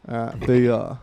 Booyah.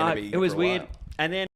going to be It was for a weird. while. And then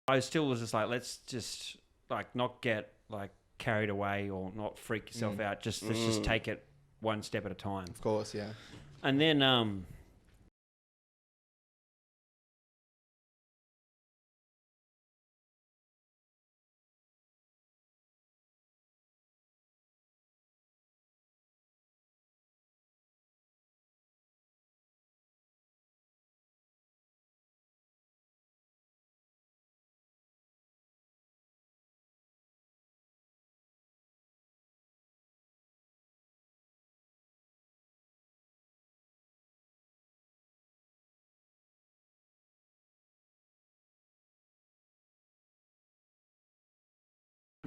I still was just like, let's just like not get like carried away or not freak yourself out. Just let's just take it one step at a time. Of course, yeah. And then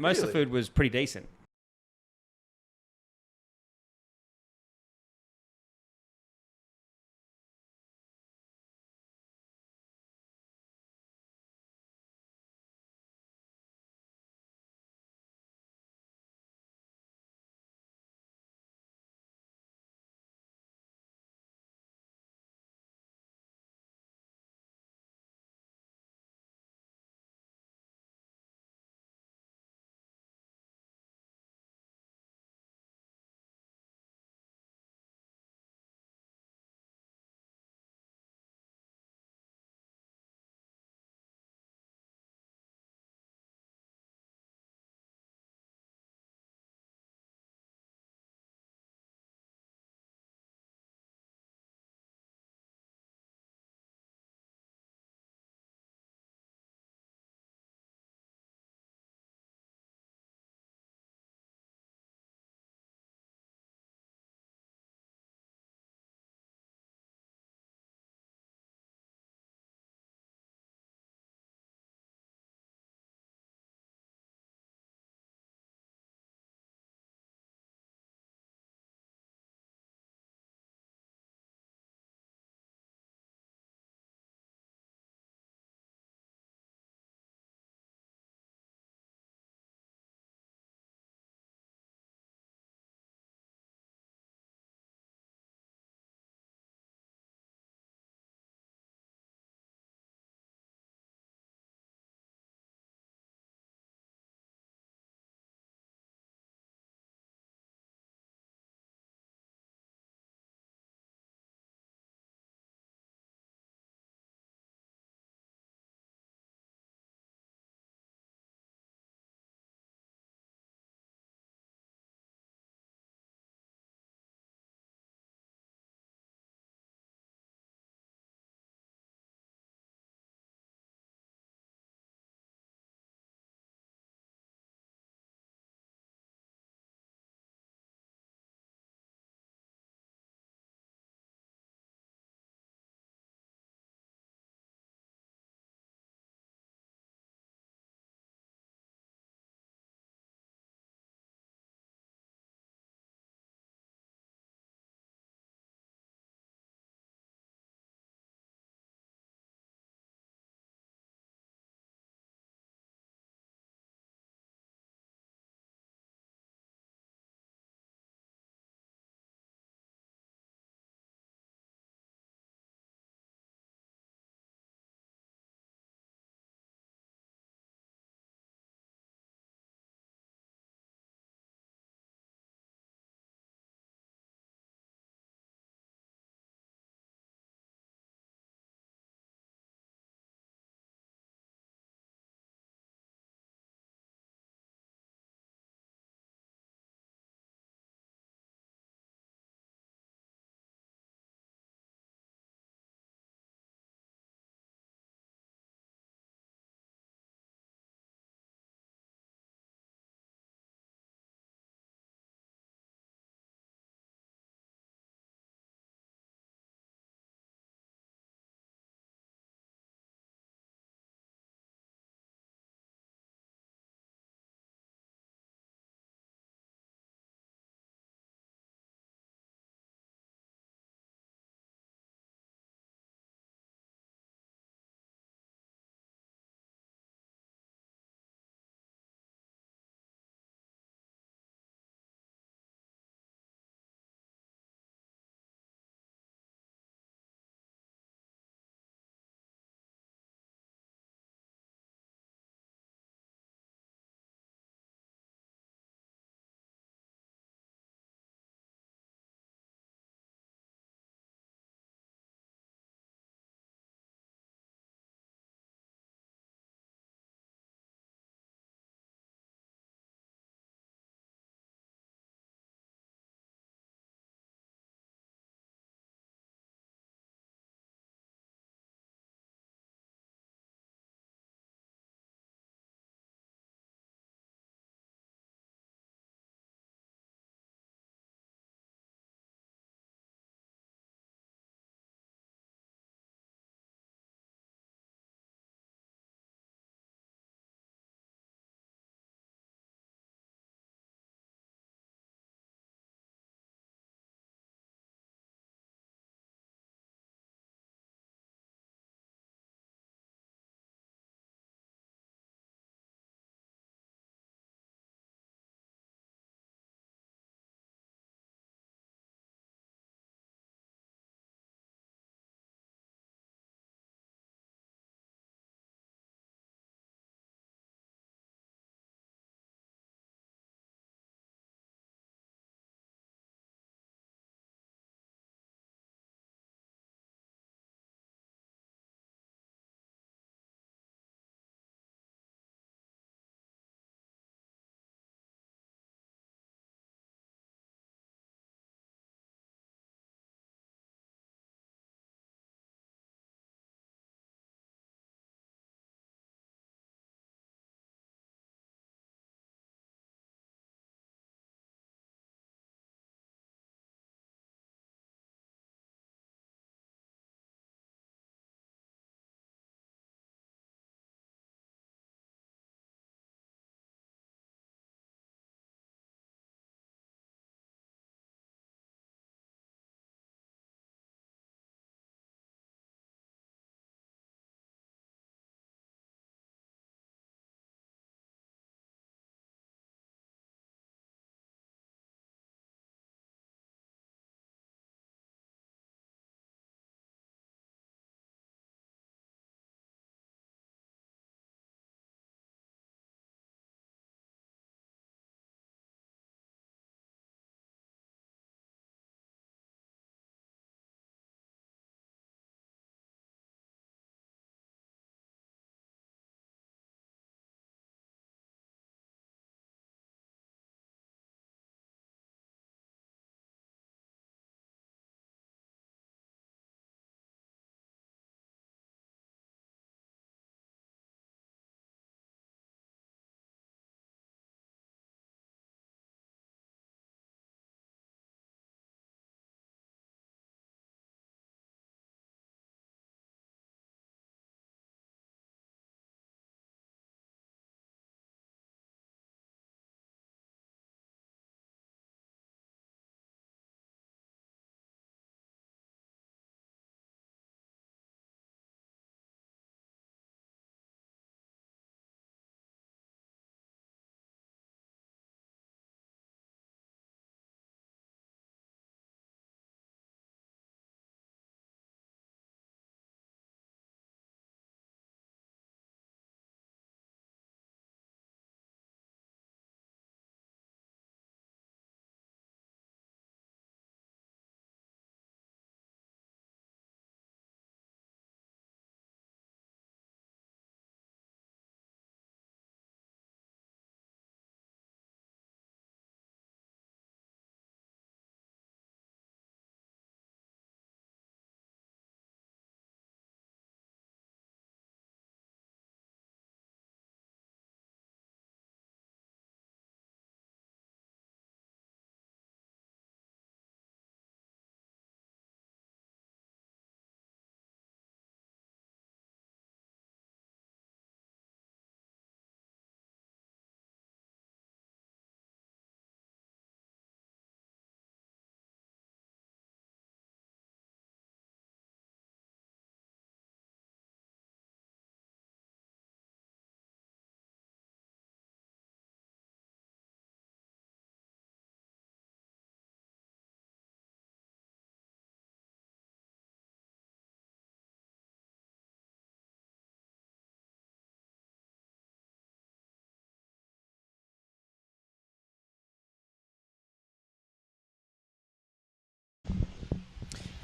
most of the Really? food was pretty decent.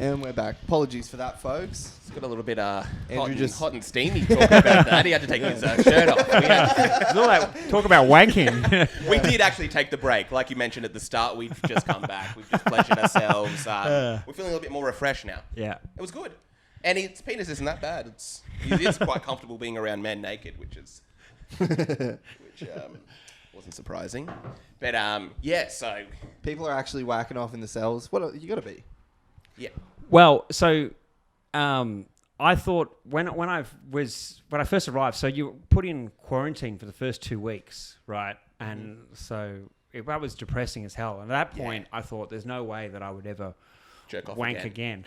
And we're back. Apologies for that, folks. It's got a little bit Andrew hot and steamy talking about that. He had to take his shirt off. It's all that talk about wanking. We did actually take the break. Like you mentioned at the start, we've just come back. We've just pleasured ourselves. We're feeling a little bit more refreshed now. Yeah. It was good. And its penis isn't that bad. It is quite comfortable being around men naked, which wasn't surprising. But yeah, so People are actually whacking off in the cells. What you got to be? yeah. Well, so I thought when I first arrived, so you were put in quarantine for the first 2 weeks, right? And so that was depressing as hell. And at that point, I thought there's no way that I would ever Jerk off wank again.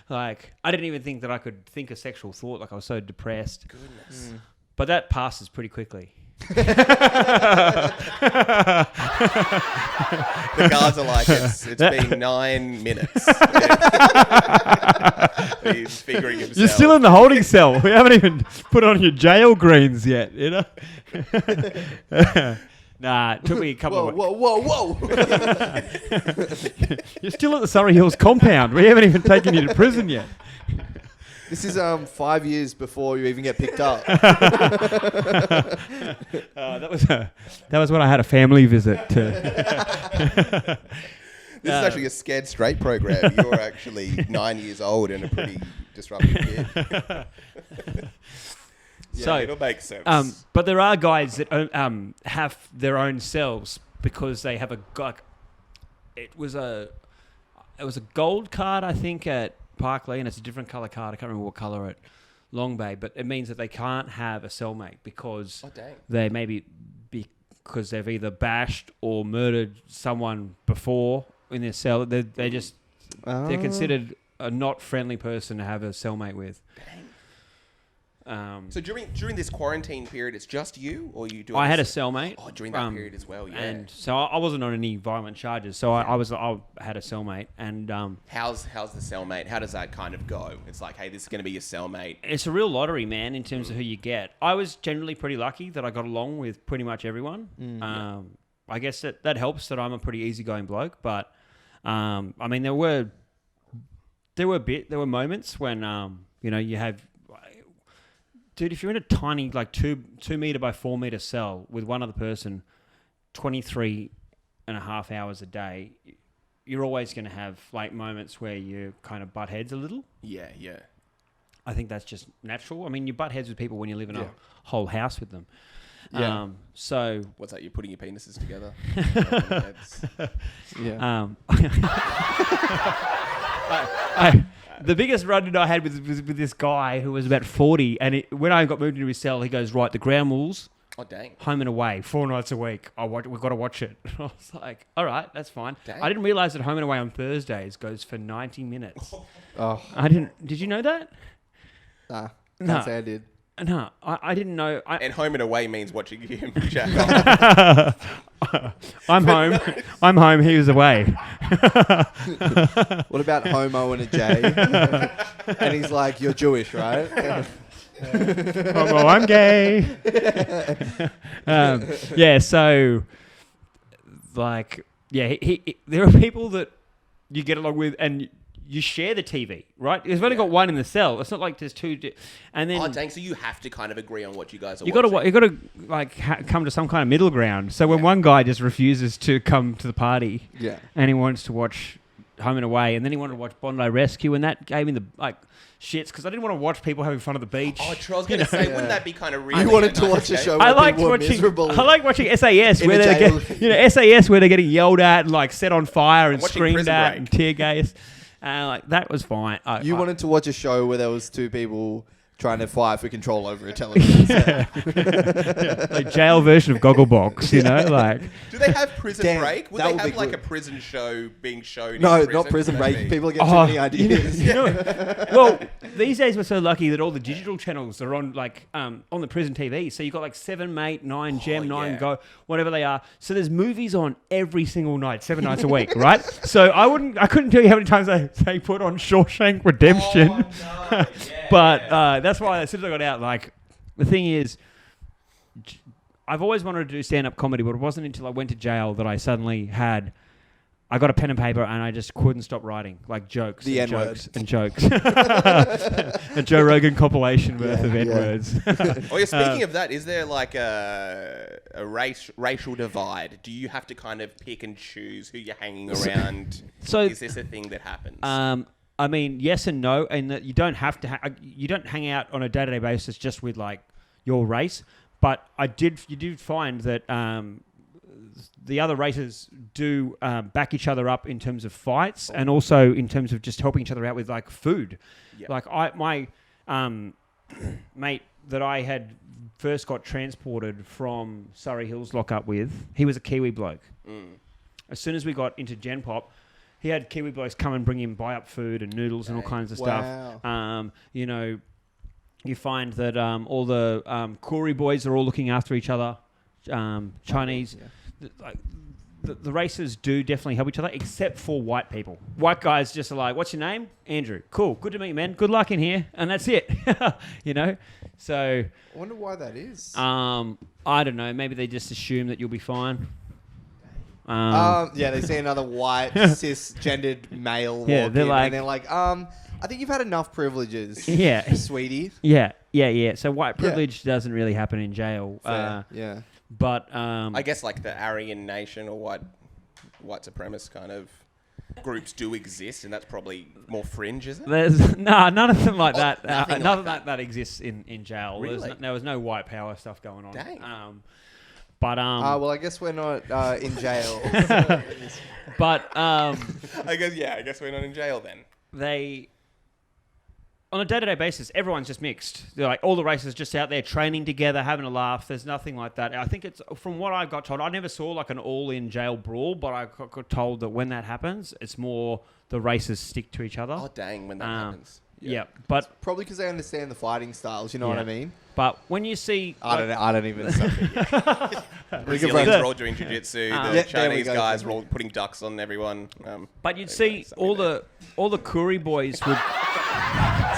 Like, I didn't even think that I could think a sexual thought. Like, I was so depressed. Goodness. But that passes pretty quickly. The guards are like, it's been 9 minutes. He's figuring himself. You're still in the holding cell. We haven't even put on your jail greens yet, you know? Nah, it took me a couple of... Whoa. You're still at the Surrey Hills compound. We haven't even taken you to prison yet. This is 5 years before you even get picked up. That was when I had a family visit to... This is actually a Scared Straight program. You're actually 9 years old and a pretty disruptive kid. So it'll make sense. but there are guys that have their own cells because they have it was a gold card, I think, at Parkley, and it's a different colour card. I can't remember what colour at Long Bay, but it means that they can't have a cellmate because they because they've either bashed or murdered someone before in their cell. They're considered a not friendly person to have a cellmate with. So during this quarantine period, it's just you, or you do? I had a cellmate. Oh, during that period as well, yeah. And so I wasn't on any violent charges. So I had a cellmate, and how's the cellmate? How does that kind of go? It's like, hey, this is going to be your cellmate. it's a real lottery, man, in terms of who you get. I was generally pretty lucky that I got along with pretty much everyone. I guess that helps that I'm a pretty easygoing bloke, but I mean there were moments when you have. Dude, if you're in a tiny, like 2 meter by 4 meter cell with one other person, 23.5 hours a day, you're always going to have like moments where you kind of butt heads a little. Yeah. I think that's just natural. I mean, you butt heads with people when you live in a whole house with them. Yeah. So what's that? You're putting your penises together. Yeah. The biggest run-in I had with this guy who was about 40, and when I got moved into his cell, he goes, right, the ground rules, oh dang, home and away, 4 nights a week. We've got to watch it. I was like, all right, that's fine. Dang. I didn't realise that home and away on Thursdays goes for 90 minutes. Oh. Did you know that? Nah. No. Can't say I did. No, I didn't know. And home and away means watching him jack off. I'm home. I'm home. He was away. What about homo and a J? And he's like, you're Jewish, right? Well, I'm gay. Yeah, so, like, yeah, there are people that you get along with and you share the TV, right? You've only got one in the cell. It's not like there's two. And then Oh, dang, so you have to kind of agree on what you guys are you watching. got to like come to some kind of middle ground. So when one guy just refuses to come to the party, and he wants to watch Home and Away, and then he wanted to watch Bondi Rescue, and that gave me the shits because I didn't want to watch people having fun at the beach. Oh, I was going to say, wouldn't that be kind of really? You wanted to watch a show where people were miserable. I like watching SAS in where a they're jail. SAS where they're getting yelled at and like set on fire and watching screamed Prison at Break. and tear gas. Like that was fine. You wanted to watch a show where there was two people trying to fight for control over a television set. like jail version of Gogglebox, you know, like. Do they have Prison Damn, Break? Would that they would have be like good. a prison show being shown? No, in prison? not Prison Would that Break. be- People get too many ideas. Well, these days we're so lucky that all the digital channels are on like on the prison TV. So you've got like 7 Mate, 9 Gem, 9 yeah. Go, whatever they are. So there's movies on every single night, 7 nights a week, right? So I couldn't tell you how many times they put on Shawshank Redemption. Oh, no. But that's why as soon as I got out, like the thing is, I've always wanted to do stand-up comedy, but it wasn't until I went to jail that I I got a pen and paper and I just couldn't stop writing, like jokes The and N-word. jokes and jokes. A Joe Rogan compilation worth of N-words. Oh, yeah, speaking of that, is there like a racial divide? Do you have to kind of pick and choose who you're hanging around? So- is this a thing that happens? I mean, yes and no, and that you don't have to. You don't hang out on a day-to-day basis just with like your race. But you did find that the other races do back each other up in terms of fights, and also in terms of just helping each other out with like food. Yep. Like my mate that I had first got transported from Surrey Hills lockup with, he was a Kiwi bloke. As soon as we got into Gen Pop, he had Kiwi blokes come and bring him buy up food and noodles and all kinds of stuff. You know, you find that all the Koori boys are all looking after each other. Chinese, the races do definitely help each other, except for white people. White guys just are like, "What's your name? Andrew. Cool. Good to meet you, man. Good luck in here," and that's it. You know. So I wonder why that is. I don't know. Maybe they just assume that you'll be fine. Yeah, they see another white cisgendered male. Yeah, walk they're in like- and they're like, I think you've had enough privileges. Yeah. sweetie. Yeah. So white privilege doesn't really happen in jail. Yeah. But I guess like the Aryan nation or white supremacist kind of groups do exist, and that's probably more fringe, is it? there's none of them like that. nothing None like of that exists in jail. Really? There was no white power stuff going on. Dang. But Well, I guess we're not in jail. I guess we're not in jail then. they, on a day-to-day basis, everyone's just mixed. They're like all the races just out there training together, having a laugh. There's nothing like that. I think it's, from what I got told, I never saw like an all-in jail brawl, but I got told that when that happens, it's more the races stick to each other. Oh dang, when that happens. Yeah, but Probably because they understand the fighting styles. You know what I mean? But when you see, I don't even. Brazilians are all doing jiu-jitsu. Yeah, The there we Chinese go. guys are all putting ducks on everyone. but you'd see all the Koori boys would.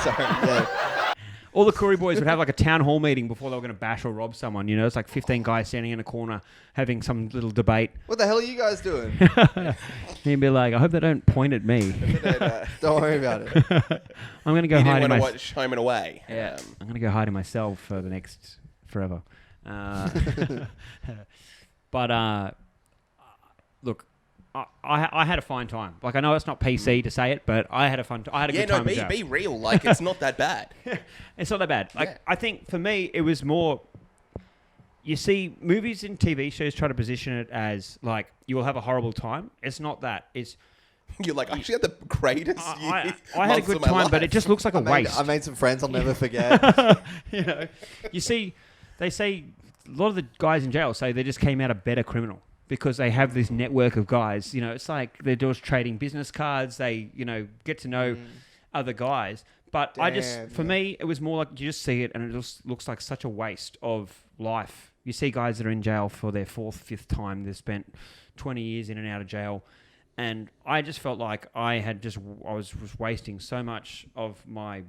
Sorry. Yeah. All the Koori boys would have like a town hall meeting before they were going to bash or rob someone. You know, it's like 15 guys standing in a corner having some little debate. What the hell are you guys doing? He'd be like, I hope they don't point at me. Don't worry about it. I'm going to go You hide didn't in want my... to watch Home and Away. Yeah, I'm going to go hide in myself for the next... forever. But, look, I had a fine time. Like, I know it's not PC to say it, but I had a fun... I had a good time. Be real. Like, it's not that bad. It's not that bad. Like, Yeah. I think for me, it was more... You see, movies and TV shows try to position it as, like, you will have a horrible time. It's not that. It's... You're like, I actually had the greatest I had a good time, but it just looks like a waste. I made some friends I'll never forget. You know, you see, they say a lot of the guys in jail say they just came out a better criminal because they have this network of guys. You know, it's like they're just trading business cards. They, you know, get to know other guys. But for me, it was more like you just see it and it just looks like such a waste of life. You see guys that are in jail for their 4th, 5th time. They've spent 20 years in and out of jail. And I just felt like I was wasting so much of my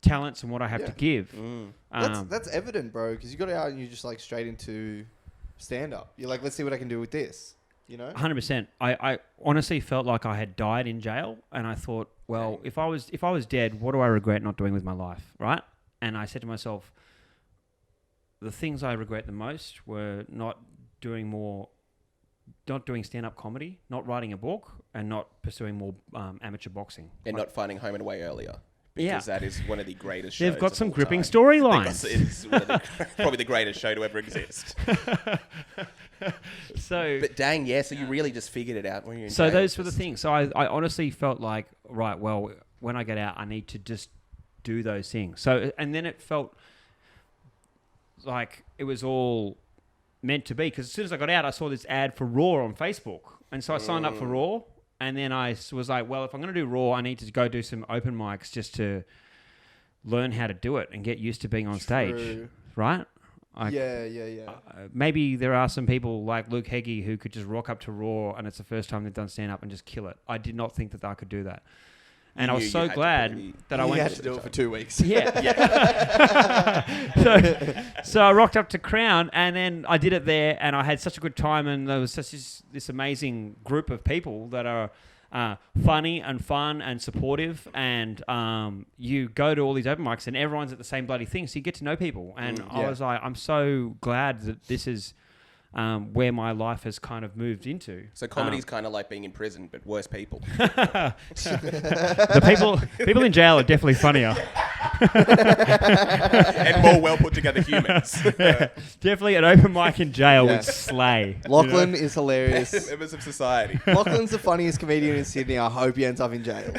talents and what I have to give. That's evident, bro, because you got out and you just like straight into stand-up. You're like, let's see what I can do with this, you know? 100%. I honestly felt like I had died in jail, and I thought, well, if I was dead, what do I regret not doing with my life, right? And I said to myself, the things I regret the most were not doing stand-up comedy, not writing a book, and not pursuing more amateur boxing. And not finding Home and Away earlier. Yeah. Because that is one of the greatest shows. They've got of some all gripping time. storylines. It's one of probably the greatest show to ever exist. So, But dang, yeah, so you really just figured it out when you're in so jail. those were the things. So I honestly felt like, right, well, when I get out, I need to just do those things. So, and then it felt like it was all meant to be, because as soon as I got out, I saw this ad for Raw on Facebook, and so I signed up for Raw, and then I was like, well, if I'm going to do Raw, I need to go do some open mics just to learn how to do it and get used to being on stage, right? Yeah. Maybe there are some people like Luke Heggie who could just rock up to Raw and it's the first time they've done stand-up and just kill it. I did not think that I could do that. And You I was knew so you had to glad put it- that I You went had to do it for 2 weeks. so I rocked up to Crown, and then I did it there, and I had such a good time, and there was such this amazing group of people that are funny and fun and supportive, and you go to all these open mics, and everyone's at the same bloody thing, so you get to know people, and I yeah. was like, I'm so glad that this is where my life has kind of moved into. So comedy's kind of like being in prison, but worse people. The people in jail are definitely funnier. And more well put together humans. Definitely an open mic in jail Yeah. would slay. Lachlan is hilarious. Members of society. Lachlan's the funniest comedian in Sydney. I hope he ends up in jail.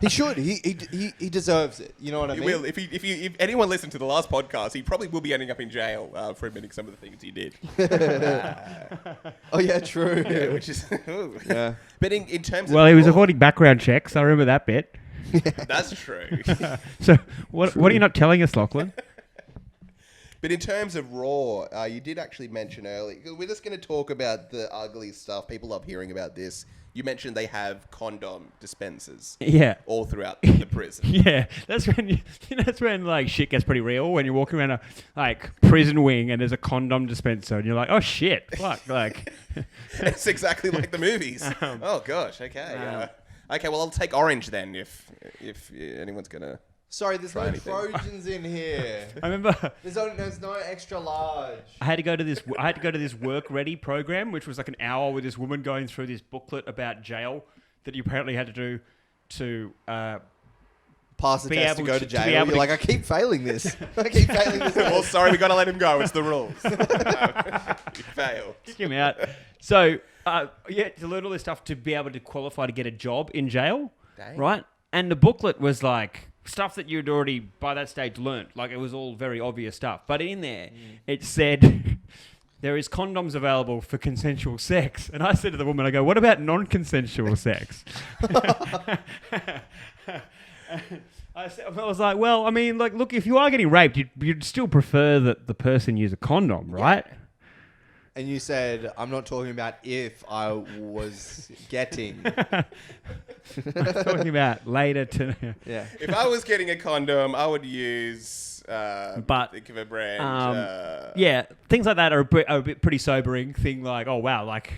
He should. He deserves it. You know what I He mean? will. If anyone listened to the last podcast, he probably will be ending up in jail for admitting some of the things he did. Oh yeah, true. Yeah, which is. Yeah. But in terms Well, of he was Raw, avoiding background checks. I remember that bit. that's true. So what are you not telling us, Lachlan? But in terms of Raw, you did actually mention earlier. We're just going to talk about the ugly stuff. People love hearing about this. You mentioned they have condom dispensers Yeah. all throughout the prison. Yeah, that's when that's when like shit gets pretty real when you're walking around a like prison wing and there's a condom dispenser and you're like, oh shit, fuck, like. It's exactly like the movies. Oh gosh, okay. Okay, well I'll take orange then if anyone's gonna. Sorry, there's Try no anything. Trojans in here. I remember There's no extra large. I had to go to this work ready program, which was like an hour with this woman going through this booklet about jail that you apparently had to do to. Pass the Be test to able go to- to to be jail. able You're to- like, I keep failing this. I keep failing this. Well, sorry, we gotta let him go. It's the rules. You fail. Kick him out. So, to learn all this stuff to be able to qualify to get a job in jail, Dang. right? And the booklet was like stuff that you'd already, by that stage, learnt. Like, it was all very obvious stuff. But in there, it said, there is condoms available for consensual sex. And I said to the woman, I go, what about non-consensual sex? I was like, well, I mean, like, look, if you are getting raped, you'd still prefer that the person use a condom, right? And you said, I'm not talking about if I was getting. I was talking about later to... Yeah. If I was getting a condom, I would use. But, think of a brand. yeah, things like that are a bit pretty sobering. Thing like, oh, wow, like,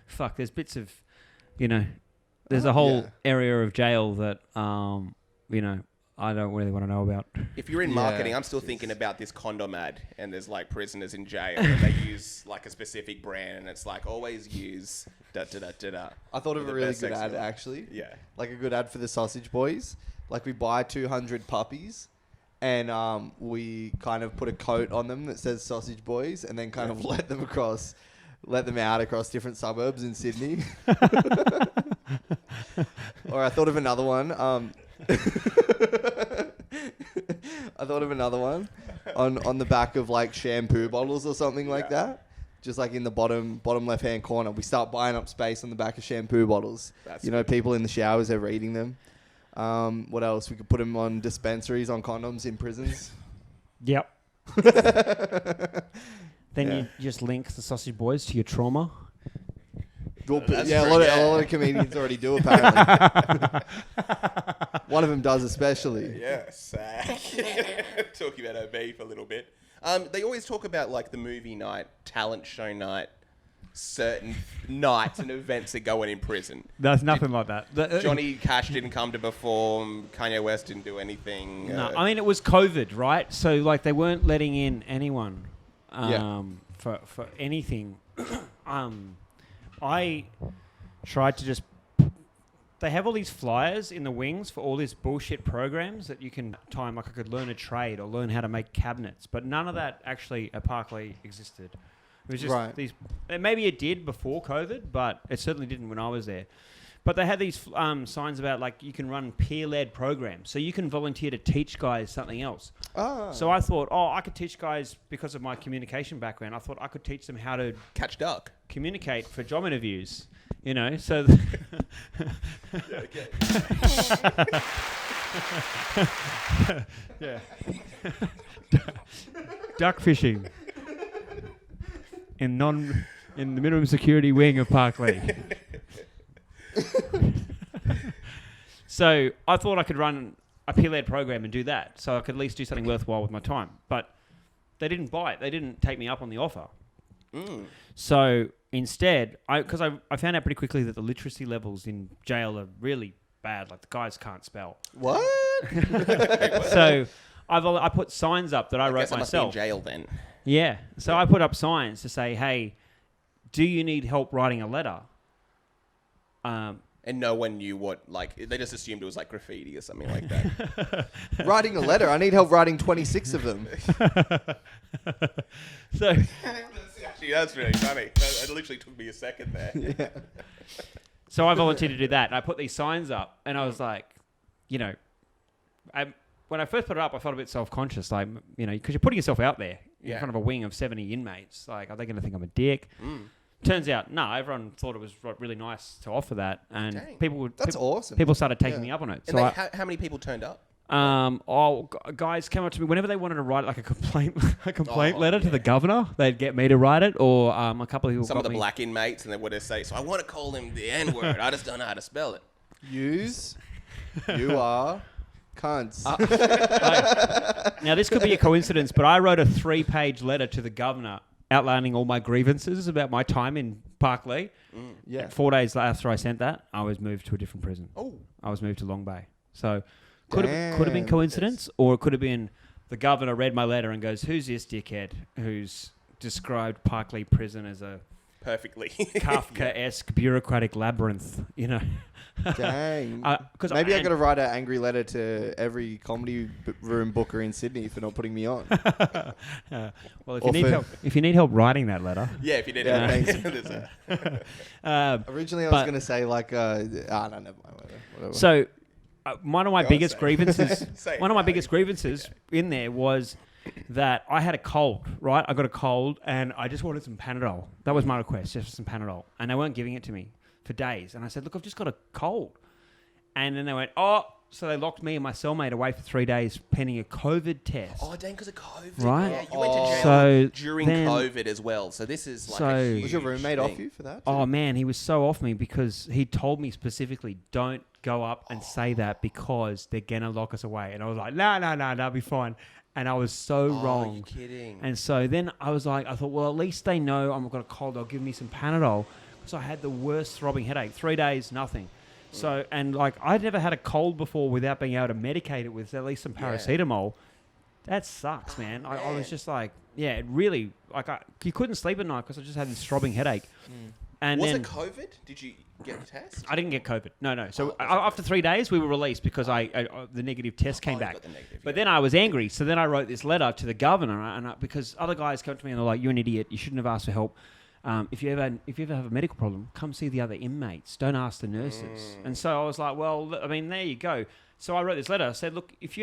fuck, there's bits of, there's a whole yeah. area of jail that, I don't really want to know about. If you're in Yeah, marketing, I'm still jeez. thinking about this condom ad, and there's like prisoners in jail, and they use like a specific brand, and it's like always use da da da da da. I thought of for a the really best good sex ad, toy. actually. Yeah. Like a good ad for the Sausage Boys. Like we buy 200 puppies and we kind of put a coat on them that says Sausage Boys and then kind of let them out across different suburbs in Sydney. Or I thought of another one. I thought of another one on the back of like shampoo bottles or something like that. Just like in the bottom left hand corner, we start buying up space on the back of shampoo bottles. That's People in the showers, they're reading them. What else? We could put them on dispensaries on condoms in prisons. Yep. Then Yeah. you just link the Sausage Boys to your trauma. Well, That's yeah, true, a lot of comedians already do apparently. One of them does especially. Yes. Talking about OB for a little bit. They always talk about like the movie night, talent show night, certain nights and events that go on in prison. There's nothing like that. Johnny Cash didn't come to perform. Kanye West didn't do anything. No, I mean, it was COVID, right? So, like, they weren't letting in anyone for anything. I tried to just... They have all these flyers in the wings for all these bullshit programs that you can time. Like, I could learn a trade or learn how to make cabinets. But none of that actually at Parkley existed. It was just Right. these... Maybe it did before COVID, but it certainly didn't when I was there. But they had these signs about, like, you can run peer-led programs. So you can volunteer to teach guys something else. Ah. So I thought, I could teach guys, because of my communication background, I thought I could teach them how to Catch duck. communicate for job interviews. So... yeah. Duck fishing. In the minimum security wing of Parkley. So I thought I could run a peer-led program and do that, so I could at least do something worthwhile with my time. But they didn't bite. They didn't take me up on the offer. So instead, because I found out pretty quickly that the literacy levels in jail are really bad. Like the guys can't spell. What? So I put signs up that I wrote guess I must be myself. in jail then. Yeah. So I put up signs to say, hey, do you need help writing a letter? And no one knew what, like, they just assumed it was like graffiti or something like that. Writing a letter. I need help writing 26 of them. So That's really funny. It literally took me a second there. Yeah. So I volunteered to do that, and I put these signs up, and I was like, when I first put it up, I felt a bit self-conscious, like, because you're putting yourself out there in front of a wing of 70 inmates. Like, are they going to think I'm a dick? Turns out, no, everyone thought it was really nice to offer that, and Dang. That's awesome. people started taking me up on it. And So how many people turned up? guys came up to me whenever they wanted to write like a complaint letter to the governor. They'd get me to write it, or a couple of people. Some of the black inmates, and they would say, so I want to call him the N-word. I just don't know how to spell it. You are cunts. Now this could be a coincidence, but I wrote a 3-page letter to the governor outlining all my grievances about my time in Parklea. Yeah. And 4 days after I sent that, I was moved to a different prison. Oh. I was moved to Long Bay. So could have been coincidence, or it could have been the governor read my letter and goes, "Who's this dickhead who's described Parklea prison as a Perfectly. Kafka-esque bureaucratic labyrinth?" Dang. Maybe I got to write an angry letter to every comedy room booker in Sydney for not putting me on. Well, if you need help writing that letter, Yeah, if you did Yeah, it. Originally, I was going to say like, no, never mind. Whatever. So, one of my biggest grievances, Say it, one of my Riley. biggest grievances in there was that I had a cold. Right, I got a cold, and I just wanted some Panadol. That was my request, just some Panadol, and they weren't giving it to me for days. And I said, "Look, I've just got a cold," and then they went, "Oh." So they locked me and my cellmate away for 3 days pending a COVID test. Oh, dang, because of COVID. Right. Yeah, you went to jail So during then- COVID as well. So this is like So- a huge Was your roommate thing. off you for that? Oh man, he was so off me because he told me specifically, don't go up and say that because they're gonna lock us away. And I was like, no, that'll be fine. And I was so Oh, wrong. you're kidding. And so then I thought, well, at least they know I've got a cold. They'll give me some Panadol. Because I had the worst throbbing headache. 3 days, nothing. So, and like, I'd never had a cold before without being able to medicate it with at least some paracetamol. That sucks, man. I was just like, yeah, it really, like, you couldn't sleep at night because I just had this throbbing headache. And Was then it COVID? Did you get the test? I didn't get COVID. No. So after 3 days, we were released because the negative test came you back. got the negative, But yeah. then I was angry. So then I wrote this letter to the governor, and because other guys come to me and they're like, "You're an idiot. You shouldn't have asked for help. If you ever have a medical problem, come see the other inmates. Don't ask the nurses." And so I was like, "Well, I mean, there you go." So I wrote this letter. I said, "Look, if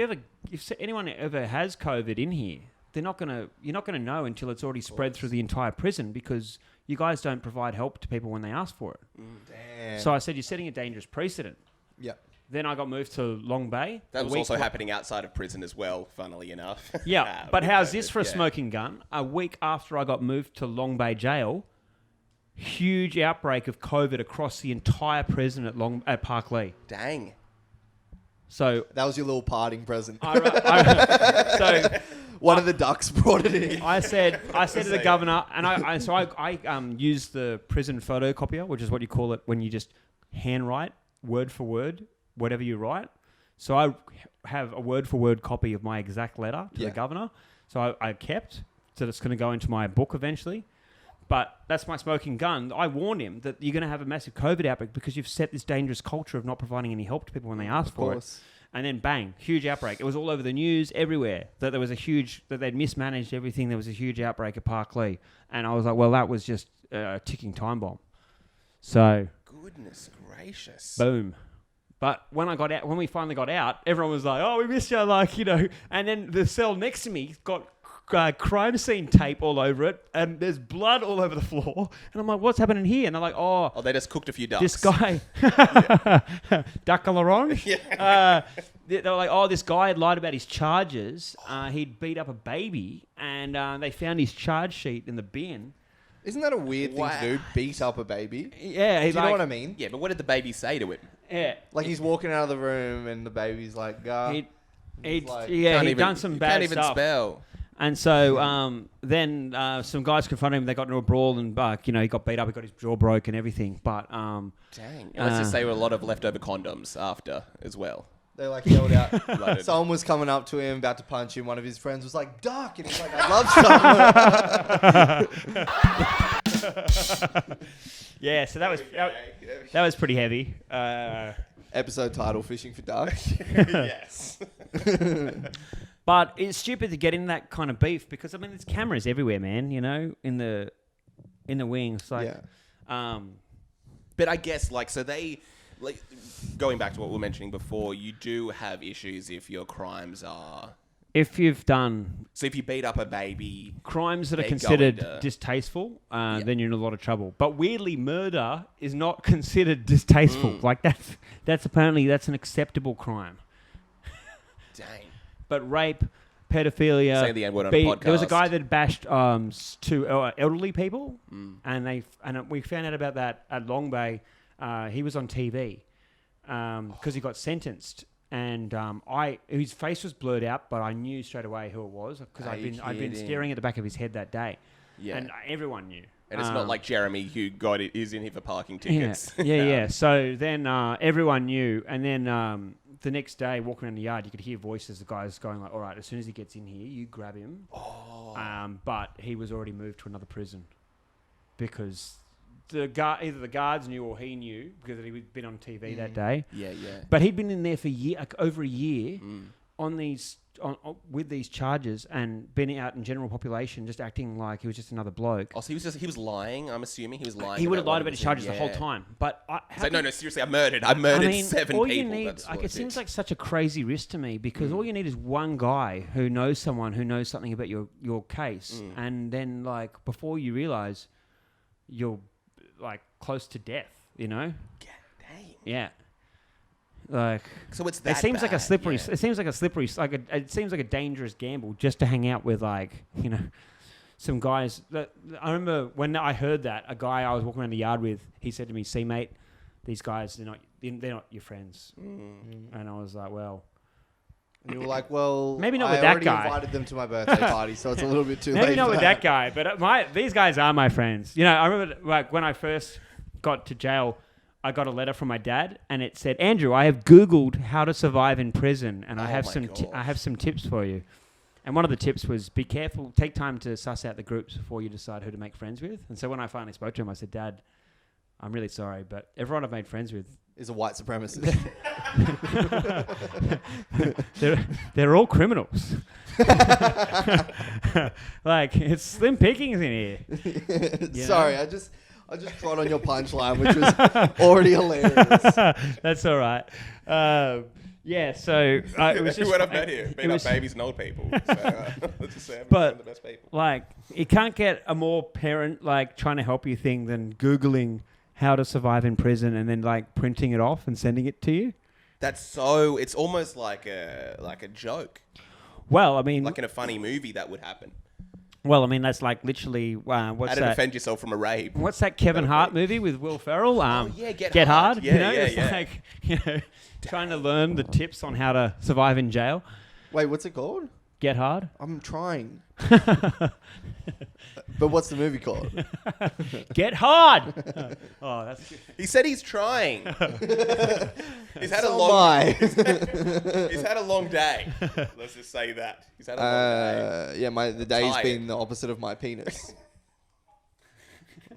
anyone ever has COVID in here, you're not gonna know until it's already spread through the entire prison because you guys don't provide help to people when they ask for it." Damn. So I said, "You're setting a dangerous precedent." Yeah. Then I got moved to Long Bay. That A was week also la- happening outside of prison as well, funnily enough. Yeah, but with how's COVID, this for a yeah. smoking gun? A week after I got moved to Long Bay Jail, huge outbreak of COVID across the entire prison at Parklea. Dang. So That was your little parting present. so One of the ducks brought it in. I said to the governor, and I used the prison photocopier, which is what you call it when you just handwrite word for word whatever you write. So I have a word for word copy of my exact letter to Yeah. the governor. So I kept. So it's going to go into my book eventually. But that's my smoking gun. I warned him that you're going to have a massive COVID outbreak because you've set this dangerous culture of not providing any help to people when they ask for it. And then bang, huge outbreak. It was all over the news, everywhere. That they'd mismanaged everything. There was a huge outbreak at Parklea. And I was like, well, that was just a ticking time bomb. So, Goodness gracious. boom. But when we finally got out, everyone was like, oh, we missed you, and then the cell next to me got crime scene tape all over it, and there's blood all over the floor. And I'm like, what's happening here? And they're like, Oh, they just cooked a few ducks. this guy, duck a l'orange. They were like, oh, this guy had lied about his charges. He'd beat up a baby, and they found his charge sheet in the bin. Isn't that a weird thing to do? Beat up a baby? Yeah, Do you know what I mean? Yeah, but what did the baby say to him? Yeah. Like he's walking out of the room and the baby's like, He'd like- he'd done some bad Can't even stuff. spell. And so then some guys confronted him. They got into a brawl and he got beat up. He got his jaw broke and everything. But Dang. Let's just say there were a lot of leftover condoms after as well. they like yelled out. Loaded. Someone was coming up to him, about to punch him. One of his friends was like, "Duck!" And he's like, "I love someone." yeah, so that was pretty heavy. Episode title: Fishing for Duck. Yes. But it's stupid to get in that kind of beef because I mean there's cameras everywhere, man. In the wings, like. Yeah. But I guess, so they, going back to what we were mentioning before, you do have issues if your crimes are... If you've done So if you beat up a baby... crimes that are they're considered going to- distasteful, then you're in a lot of trouble. But weirdly, murder is not considered distasteful. Like that's an acceptable crime. Dang. But rape, pedophilia, Say the N-word on a podcast. there was a guy that bashed two elderly people, and we found out about that at Long Bay. He was on TV because he got sentenced, and his face was blurred out, but I knew straight away who it was because Are you I'd been kidding? staring at the back of his head that day, Yeah. and everyone knew. And it's not like Jeremy who is in here for parking Yeah, tickets. yeah. So then everyone knew, and then the next day, walking around the yard, you could hear voices. The guys going like, "All right, as soon as he gets in here, you grab him." Oh. But he was already moved to another prison because either the guards knew or he knew because he'd been on TV that day. Yeah, yeah. But he'd been in there for over a year with these charges and been out in general population, just acting like he was just another bloke. Oh, so he was lying, I'm assuming. He was lying. He would have what lied about his charges the whole yeah. time. But It's like, no, seriously, I murdered seven all people. you need, That's what it seems like such a crazy risk to me because all you need is one guy who knows someone who knows something about your case, and then before you realise, you're close to death. Dang. Yeah. So it's that It seems like a bad, slippery. yeah. It seems like a slippery. It seems like a dangerous gamble just to hang out with some guys. I remember when I heard that a guy I was walking around the yard with, he said to me, "See, mate, these guys they're not your friends." And I was like, "Well, And you were like, "Well, Maybe not I with that already guy." invited them to my birthday party, so it's a little bit too late." maybe not for with that guy, but these guys are my friends." I remember when I first got to jail. I got a letter from my dad, and it said, "Andrew, I have Googled how to survive in prison, and I have some tips for you." And one of the tips was, be careful, take time to suss out the groups before you decide who to make friends with. And so when I finally spoke to him, I said, "Dad, I'm really sorry, but everyone I've made friends with, Is a white supremacist. they're all criminals. It's slim pickings in here." Sorry, I just trod on your punchline, which was already hilarious. That's all right. Yeah, so it was just... what I've met here. Being up was- babies and old people. So, let's just say I'm But- one of the best people. You can't get a more parent, trying to help you thing than Googling how to survive in prison and then, printing it off and sending it to you. It's almost like a joke. Well, I mean... Like in a funny movie that would happen. that's literally... How what's to that? defend yourself from a rape. What's that Kevin Hart movie with Will Ferrell? Get Hard. Yeah, It's trying to learn the tips on how to survive in jail. Wait, what's it called? Get Hard? I'm trying. But what's the movie called? Get Hard! Oh, that's good. He said he's trying. He's had So am I. He's had a long day. Let's just say that. He's had a long day. Yeah, the day's Tired. been the opposite of my penis.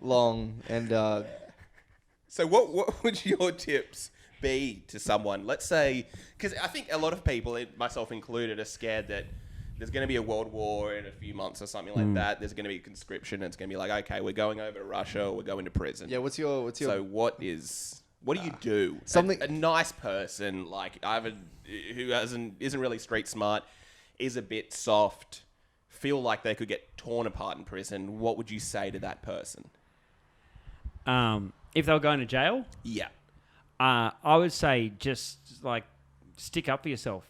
Long and So what would your tips be to someone? Let's say, because I think a lot of people, myself included, are scared that there's going to be a world war in a few months or something like that. There's going to be conscription. And it's going to be like, okay, we're going over to Russia or we're going to prison. yeah. What's your So what do you do? Something- A nice person who isn't really street smart, is a bit soft, feel like they could get torn apart in prison. What would you say to that person? If they were going to jail, Yeah. I would say just stick up for yourself,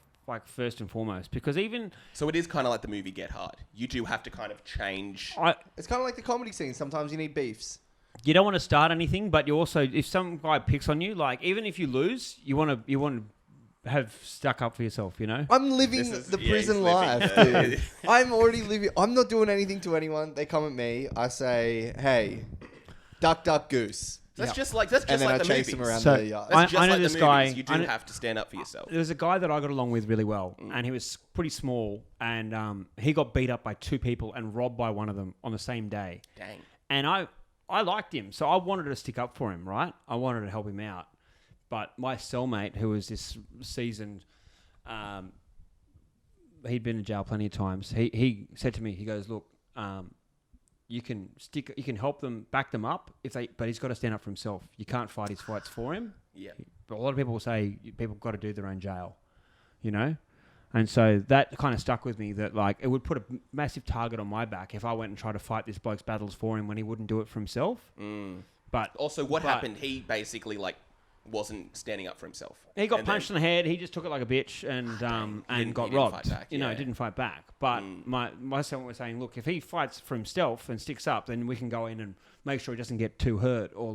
first and foremost, because even So it is kind of like the movie Get Hard. You do have to kind of change. It's kind of like the comedy scene. Sometimes you need beefs. you don't want to start anything, but you also, if some guy picks on you, like even if you lose, you want to have stuck up for yourself, you know? I'm living This is- the yeah, prison he's living, life, yeah. dude. I'm already living. I'm not doing anything to anyone. They come at me. I say, "Hey, duck, duck, goose," That's Yeah. just like and then I the chase movies. them around So, the yard. That's I just know like this the guy- movies. You do I know- have to stand up for yourself. There was a guy that I got along with really well, and he was pretty small, and he got beat up by 2 people and robbed by one of them on the same day. Dang. And I liked him, so I wanted to stick up for him, right? I wanted to help him out. But my cellmate, who was this seasoned, he'd been in jail plenty of times. He said to me, he goes, "Look, you can help them, back them up but he's got to stand up for himself. You can't fight his fights for him." Yeah. But a lot of people will say people got to do their own jail, you know? And so that kind of stuck with me, that like it would put a massive target on my back if I went and tried to fight this bloke's battles for him when he wouldn't do it for himself. But Also, what but happened? He basically wasn't standing up for himself. He got And punched then- in the head. He just took it like a bitch and He got didn't robbed. fight back, You know, yeah. didn't fight back. But my son was saying, look, if he fights for himself and sticks up, then we can go in and make sure he doesn't get too hurt or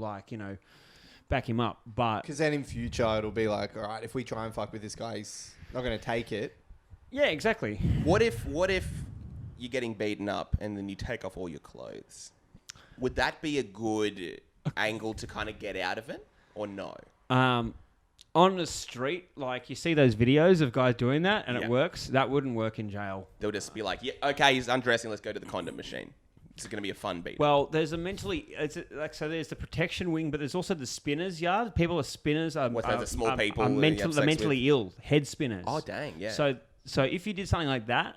back him up. But Because then in future it'll be like, all right, if we try and fuck with this guy, he's not going to take it. yeah, exactly. What if you're getting beaten up and then you take off all your clothes? Would that be a good angle to kind of get out of it, or no? On the street, like you see those videos of guys doing that and Yeah. it works. That wouldn't work in jail. They'll just be like, yeah, okay, he's undressing. Let's go to the condom machine. It's going to be a fun beat. Well, there's a so there's the protection wing, but there's also the spinners yard. People are spinners. What, those are small people that you have they're sex mentally ill, head spinners. Oh, dang, yeah. So if you did something like that,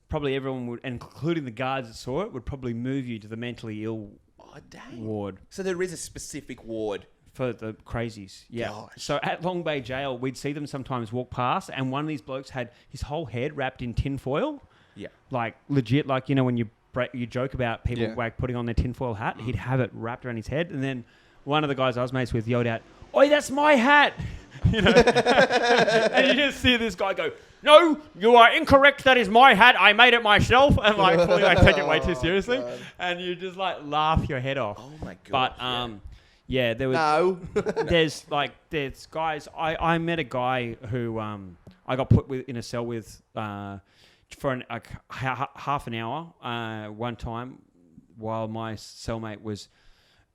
probably everyone would, including the guards that saw it, would probably move you to the mentally ill oh, dang. ward So there is a specific ward. for the crazies. Yeah. Gosh. So at Long Bay Jail, we'd see them sometimes walk past, and one of these blokes had his whole head wrapped in tin foil. Yeah. Like legit, like when you joke about people Yeah. like putting on their tinfoil hat, he'd have it wrapped around his head, and then one of the guys I was mates with yelled out, "Oi, that's my hat!" You know, and you just see this guy go, "No, you are incorrect. That is my hat. I made it myself." And like, fully, like take it way too seriously, God. and you just like laugh your head off. Oh, my God. But yeah, there was No. there's guys. I met a guy who I got put in a cell with for half an hour one time while my cellmate was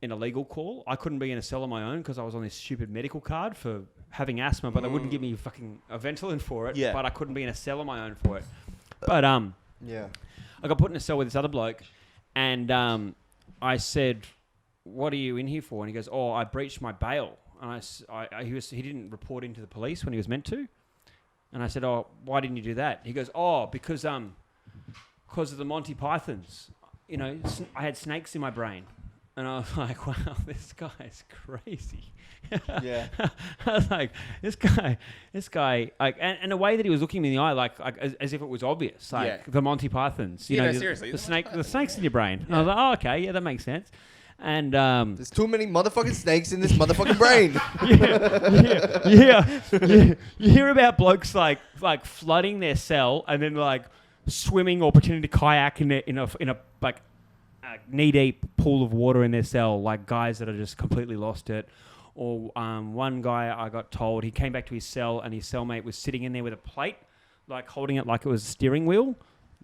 in a legal call. I couldn't be in a cell on my own because I was on this stupid medical card for having asthma, but they wouldn't give me fucking a Ventolin for it. Yeah. But I couldn't be in a cell on my own for it. But Yeah. I got put in a cell with this other bloke, and I said, "What are you in here for?" And he goes, "Oh, I breached my bail." And he didn't report into the police when he was meant to. And I said, "Oh, why didn't you do that?" He goes, "Oh, because of the Monty Pythons. You know, I had snakes in my brain." And I was like, "Wow, this guy's crazy." Yeah. I was like, this guy, like, and the way that he was looking me in the eye, like as if it was obvious, like Yeah. the Monty Pythons. You Yeah, know, no, seriously, the the Monty the snakes in your brain. And I was like, "Oh, okay, yeah, that makes sense." And There's too many motherfucking snakes in this motherfucking brain. you hear about blokes like flooding their cell and then like swimming or pretending to kayak in a like knee deep pool of water in their cell, like guys that are just completely lost it. Or one guy I got told, he came back to his cell and his cellmate was sitting in there with a plate, like holding it like it was a steering wheel,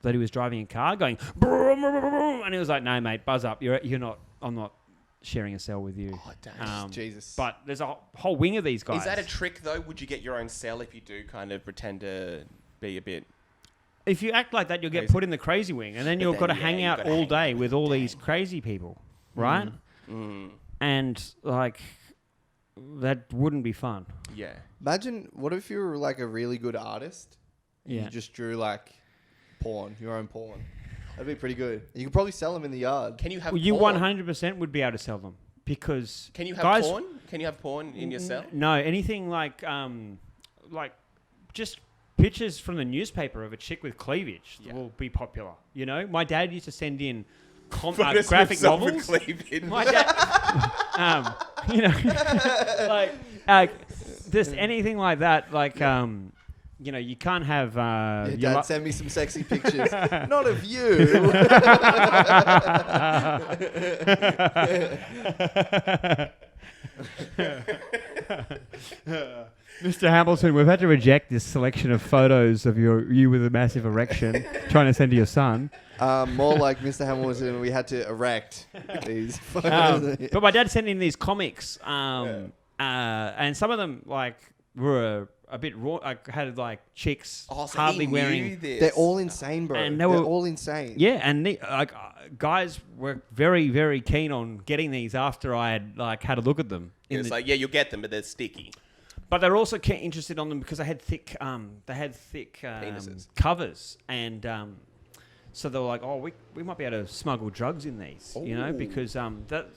that he was driving a car, going brum, brum, brum, brum, and he was like, "No, mate, buzz up. You're not. I'm not sharing a cell with you." Oh, dang. Jesus. But there's a whole wing of these guys. Is that a trick, though? Would you get your own cell if you do kind of pretend to be a bit... If you act like that, you'll get Crazy. put in the crazy wing, and then you've then, got to yeah, hang you've out gotta all hang day out. with all these crazy people, right? And like, that wouldn't be fun. Yeah. Imagine, what if you were like a really good artist? And Yeah. You just drew like porn, your own porn. That'd be pretty good. You could probably sell them in the yard. Can you have Well, you porn? 100% would be able to sell them because Can you have guys, porn? Can you have porn in your cell? No, anything like just pictures from the newspaper of a chick with cleavage Yeah. will be popular. You know, my dad used to send in Photos of graphic himself with novels. cleavage. My dad, you know, like just anything like that. Like, you can't have. Yeah, your Dad, li- send me some sexy pictures. Not of you. Mr. Hamilton, we've had to reject this selection of photos of you with a massive erection trying to send to your son. More like Mr. Hamilton, we had to erect these photos. But my dad sent in these comics, and some of them were a bit raw. I had chicks Oh, so hardly he knew wearing. this. They're all insane, bro. And They're they were- all insane. Yeah, and guys were very, very keen on getting these after I had had a look at them. It's like, yeah, you'll get them, but they're sticky. But they're also interested on them because they had thick Penises. covers, and so they were like, "Oh, we might be able to smuggle drugs in these," Ooh. because that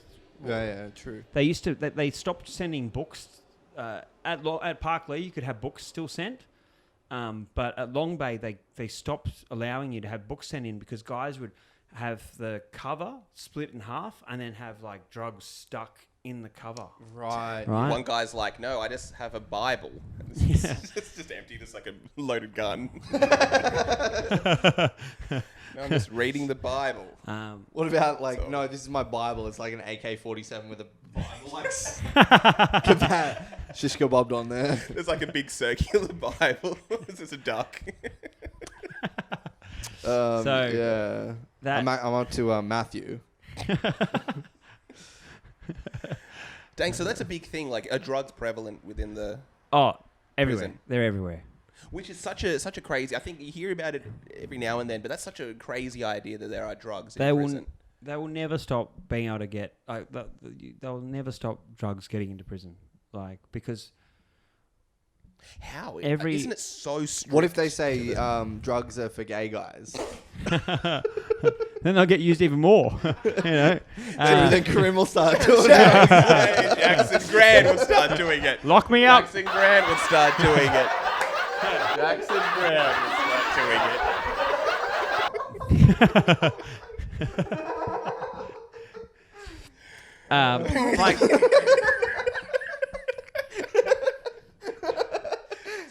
Yeah, true. they used to they stopped sending books at Park Lee. You could have books still sent, but at Long Bay they stopped allowing you to have books sent in because guys would have the cover split in half and then have drugs stuck in the cover. Right. Right. One guy's like, no, I just have a Bible. Yeah. It's just empty, just like a loaded gun. No, I'm just reading the Bible. What about So- no, this is my Bible. It's like an AK-47 with a Bible shish kebabbed on there. There's like a big circular Bible. This is a duck. Yeah. that- I'm up to Matthew. Dang, so that's a big thing. Like, are drugs prevalent within the... Oh, everywhere. Prison. They're everywhere. Which is such a crazy... I think you hear about it every now and then, but that's such a crazy idea that there are drugs in prison. They will never stop being able to get. They'll never stop drugs getting into prison, because How? Every- Isn't it so strict? What if they say drugs are for gay guys? then they'll get used even more. Then Karim will start doing it. Jackson Grant will start doing it. Lock me up. Jackson Grant will start doing it. Jackson Grant will start doing it.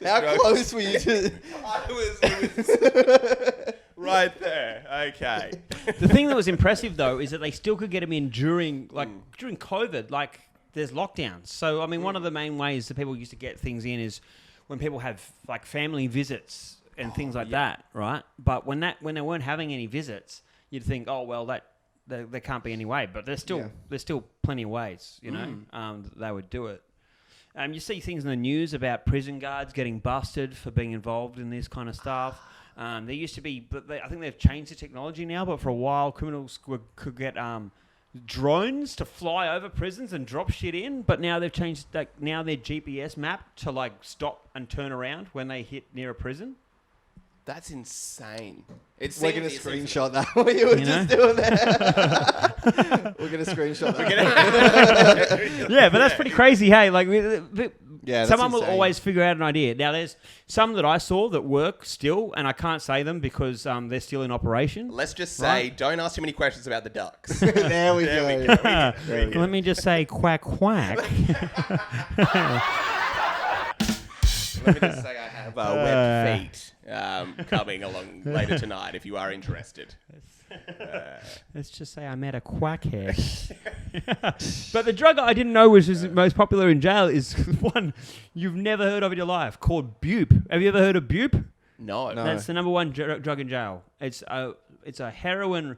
How close were you to... I was right there. Okay. The thing that was impressive though is that they still could get them in during COVID. There's lockdowns. So I mean, one of the main ways that people used to get things in is when people have family visits and things like that, right? But when they weren't having any visits, you'd think, oh well, there can't be any way. But there's still plenty of ways, that they would do it. You see things in the news about prison guards getting busted for being involved in this kind of stuff. There used to be, but I think they've changed the technology now. But for a while, criminals could get drones to fly over prisons and drop shit in. But now they've changed. Now they're GPS mapped to stop and turn around when they hit near a prison. That's insane. We're going to screenshot that. What you were just doing there. We're going to screenshot that. Yeah, but that's pretty crazy. Hey, That's someone will insane. always figure out an idea. Now, there's some that I saw that work still, and I can't say them because they're still in operation. Let's just say, Right. don't ask too many questions about the ducks. There we There we go. go. Let me just say, quack, quack. Let me just say I have webbed feet coming along later tonight if you are interested. Let's just say I met a quackhead. But the drug I didn't know was most popular in jail is one you've never heard of in your life called Bupe. Have you ever heard of Bupe? No. That's the number one drug in jail. It's a heroin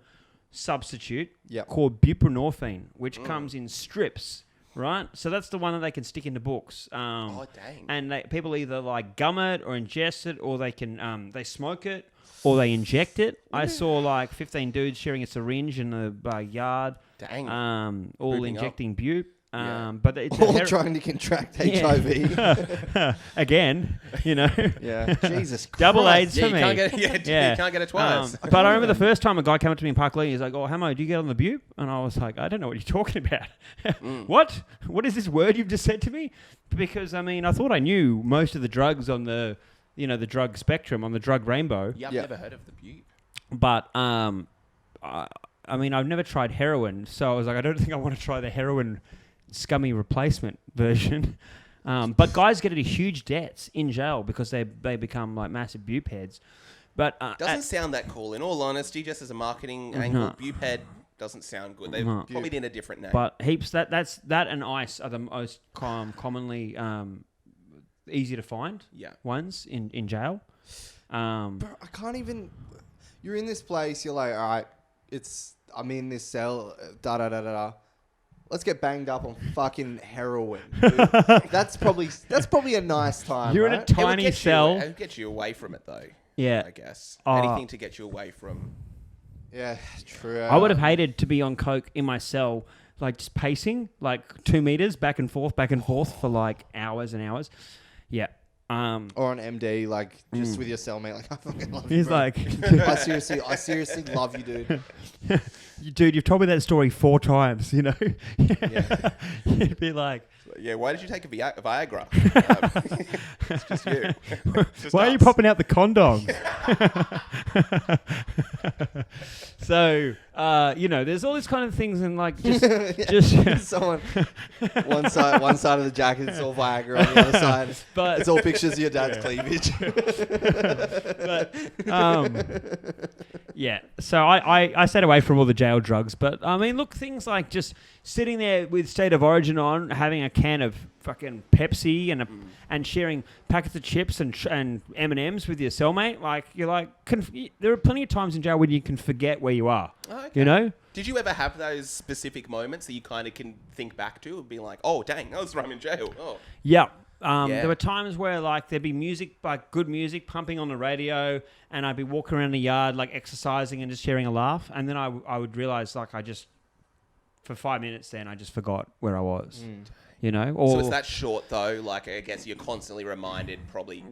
substitute Yep. called buprenorphine, which comes in strips, right? So that's the one that they can stick into books. Oh, dang. And people either gum it or ingest it, or they can they smoke it or they inject it. I saw 15 dudes sharing a syringe in the yard, Dang. all Booping injecting bupe. Yeah. But it's All trying to contract HIV. again, Yeah. Jesus Christ. double AIDS yeah, for you me. can't get it, you can't get it twice. But I remember the first time a guy came up to me in Park Lee, he's like, "Oh, Hamo, do you get on the bupe?" And I was like, "I don't know what you're talking about. What? What is this word you've just said to me?" Because I mean, I thought I knew most of the drugs on the, the drug spectrum, on the drug rainbow. Yeah, I've Yeah. never heard of the butte. But I mean, I've never tried heroin, so I was like, I don't think I want to try the heroin scummy replacement version. But guys get into huge debts in jail because they become like massive boob heads. But Doesn't sound that cool. In all honesty, just as a marketing angle, Buped doesn't sound good. They probably need a different name. But heaps that and ice are the most commonly easy to find ones in jail. Bro, I can't even. You're in this place. You're like, all right, I'm in this cell. Da da da da da. Let's get banged up on fucking heroin. Dude. That's probably a nice time. You're right? in a tiny cell. It would get you away from it, though. Yeah, I guess anything to get you away from. Yeah, true. I would have hated to be on coke in my cell, like just pacing, like 2 meters back and forth for like hours and hours. Yeah. Or on MD, like just with your cellmate, like I fucking love you. He's bro. like, I seriously love you, dude. Dude, you've told me that story 4 times. You know, Yeah. you'd be like, Yeah, why did you take a Viagra? It's just you. Just why are you us. popping out the condoms? So, there's all these kind of things, and like just Someone, one side of the jacket, it's all Viagra. On the other side, But- it's all pictures of your dad's cleavage. Yeah, so I stayed away from all the jail drugs, but I mean, look, things like just sitting there with State of Origin on, having a can of fucking Pepsi and sharing packets of chips and M&Ms with your cellmate, like you're like, there are plenty of times in jail when you can forget where you are. Oh, okay. You know? Did you ever have those specific moments that you kind of can think back to and be like, oh, dang, that was when I'm in jail. Oh. Yeah. Yeah. There were times where like there'd be music, like good music pumping on the radio, and I'd be walking around the yard like exercising and just sharing a laugh, and then I would realize like for 5 minutes then I just forgot where I was. You know? Or So it's that short though. Like I guess you're constantly reminded, probably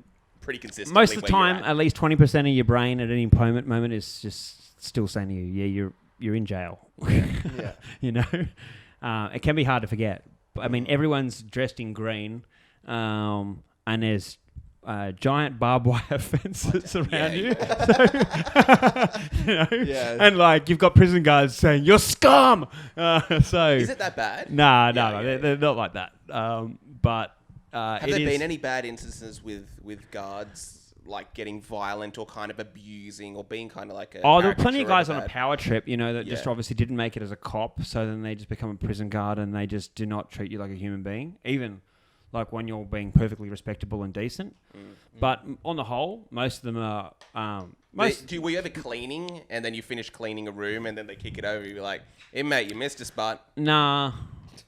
pretty consistently. most of the where you're time, at least 20% of your brain at any moment is just still saying to you, yeah, you're in jail. Yeah. You know? It can be hard to forget. But, I mean, everyone's dressed in green, and there's giant barbed wire fences around you. You know? Yeah. And like you've got prison guards saying you're scum. So Is it that bad? No, Yeah. they're not like that. But Have there been any bad instances with guards like getting violent or kind of abusing or being kind of like a? Oh, there were plenty of caricature guys on a bad- power trip, that just Yeah. obviously didn't make it as a cop, so then they just become a prison guard and they just do not treat you like a human being, even like when you're being perfectly respectable and decent. But on the whole, most of them are. Were you ever cleaning and then you finish cleaning a room and then they kick it over? You're like, hey mate, you missed a spot. Nah.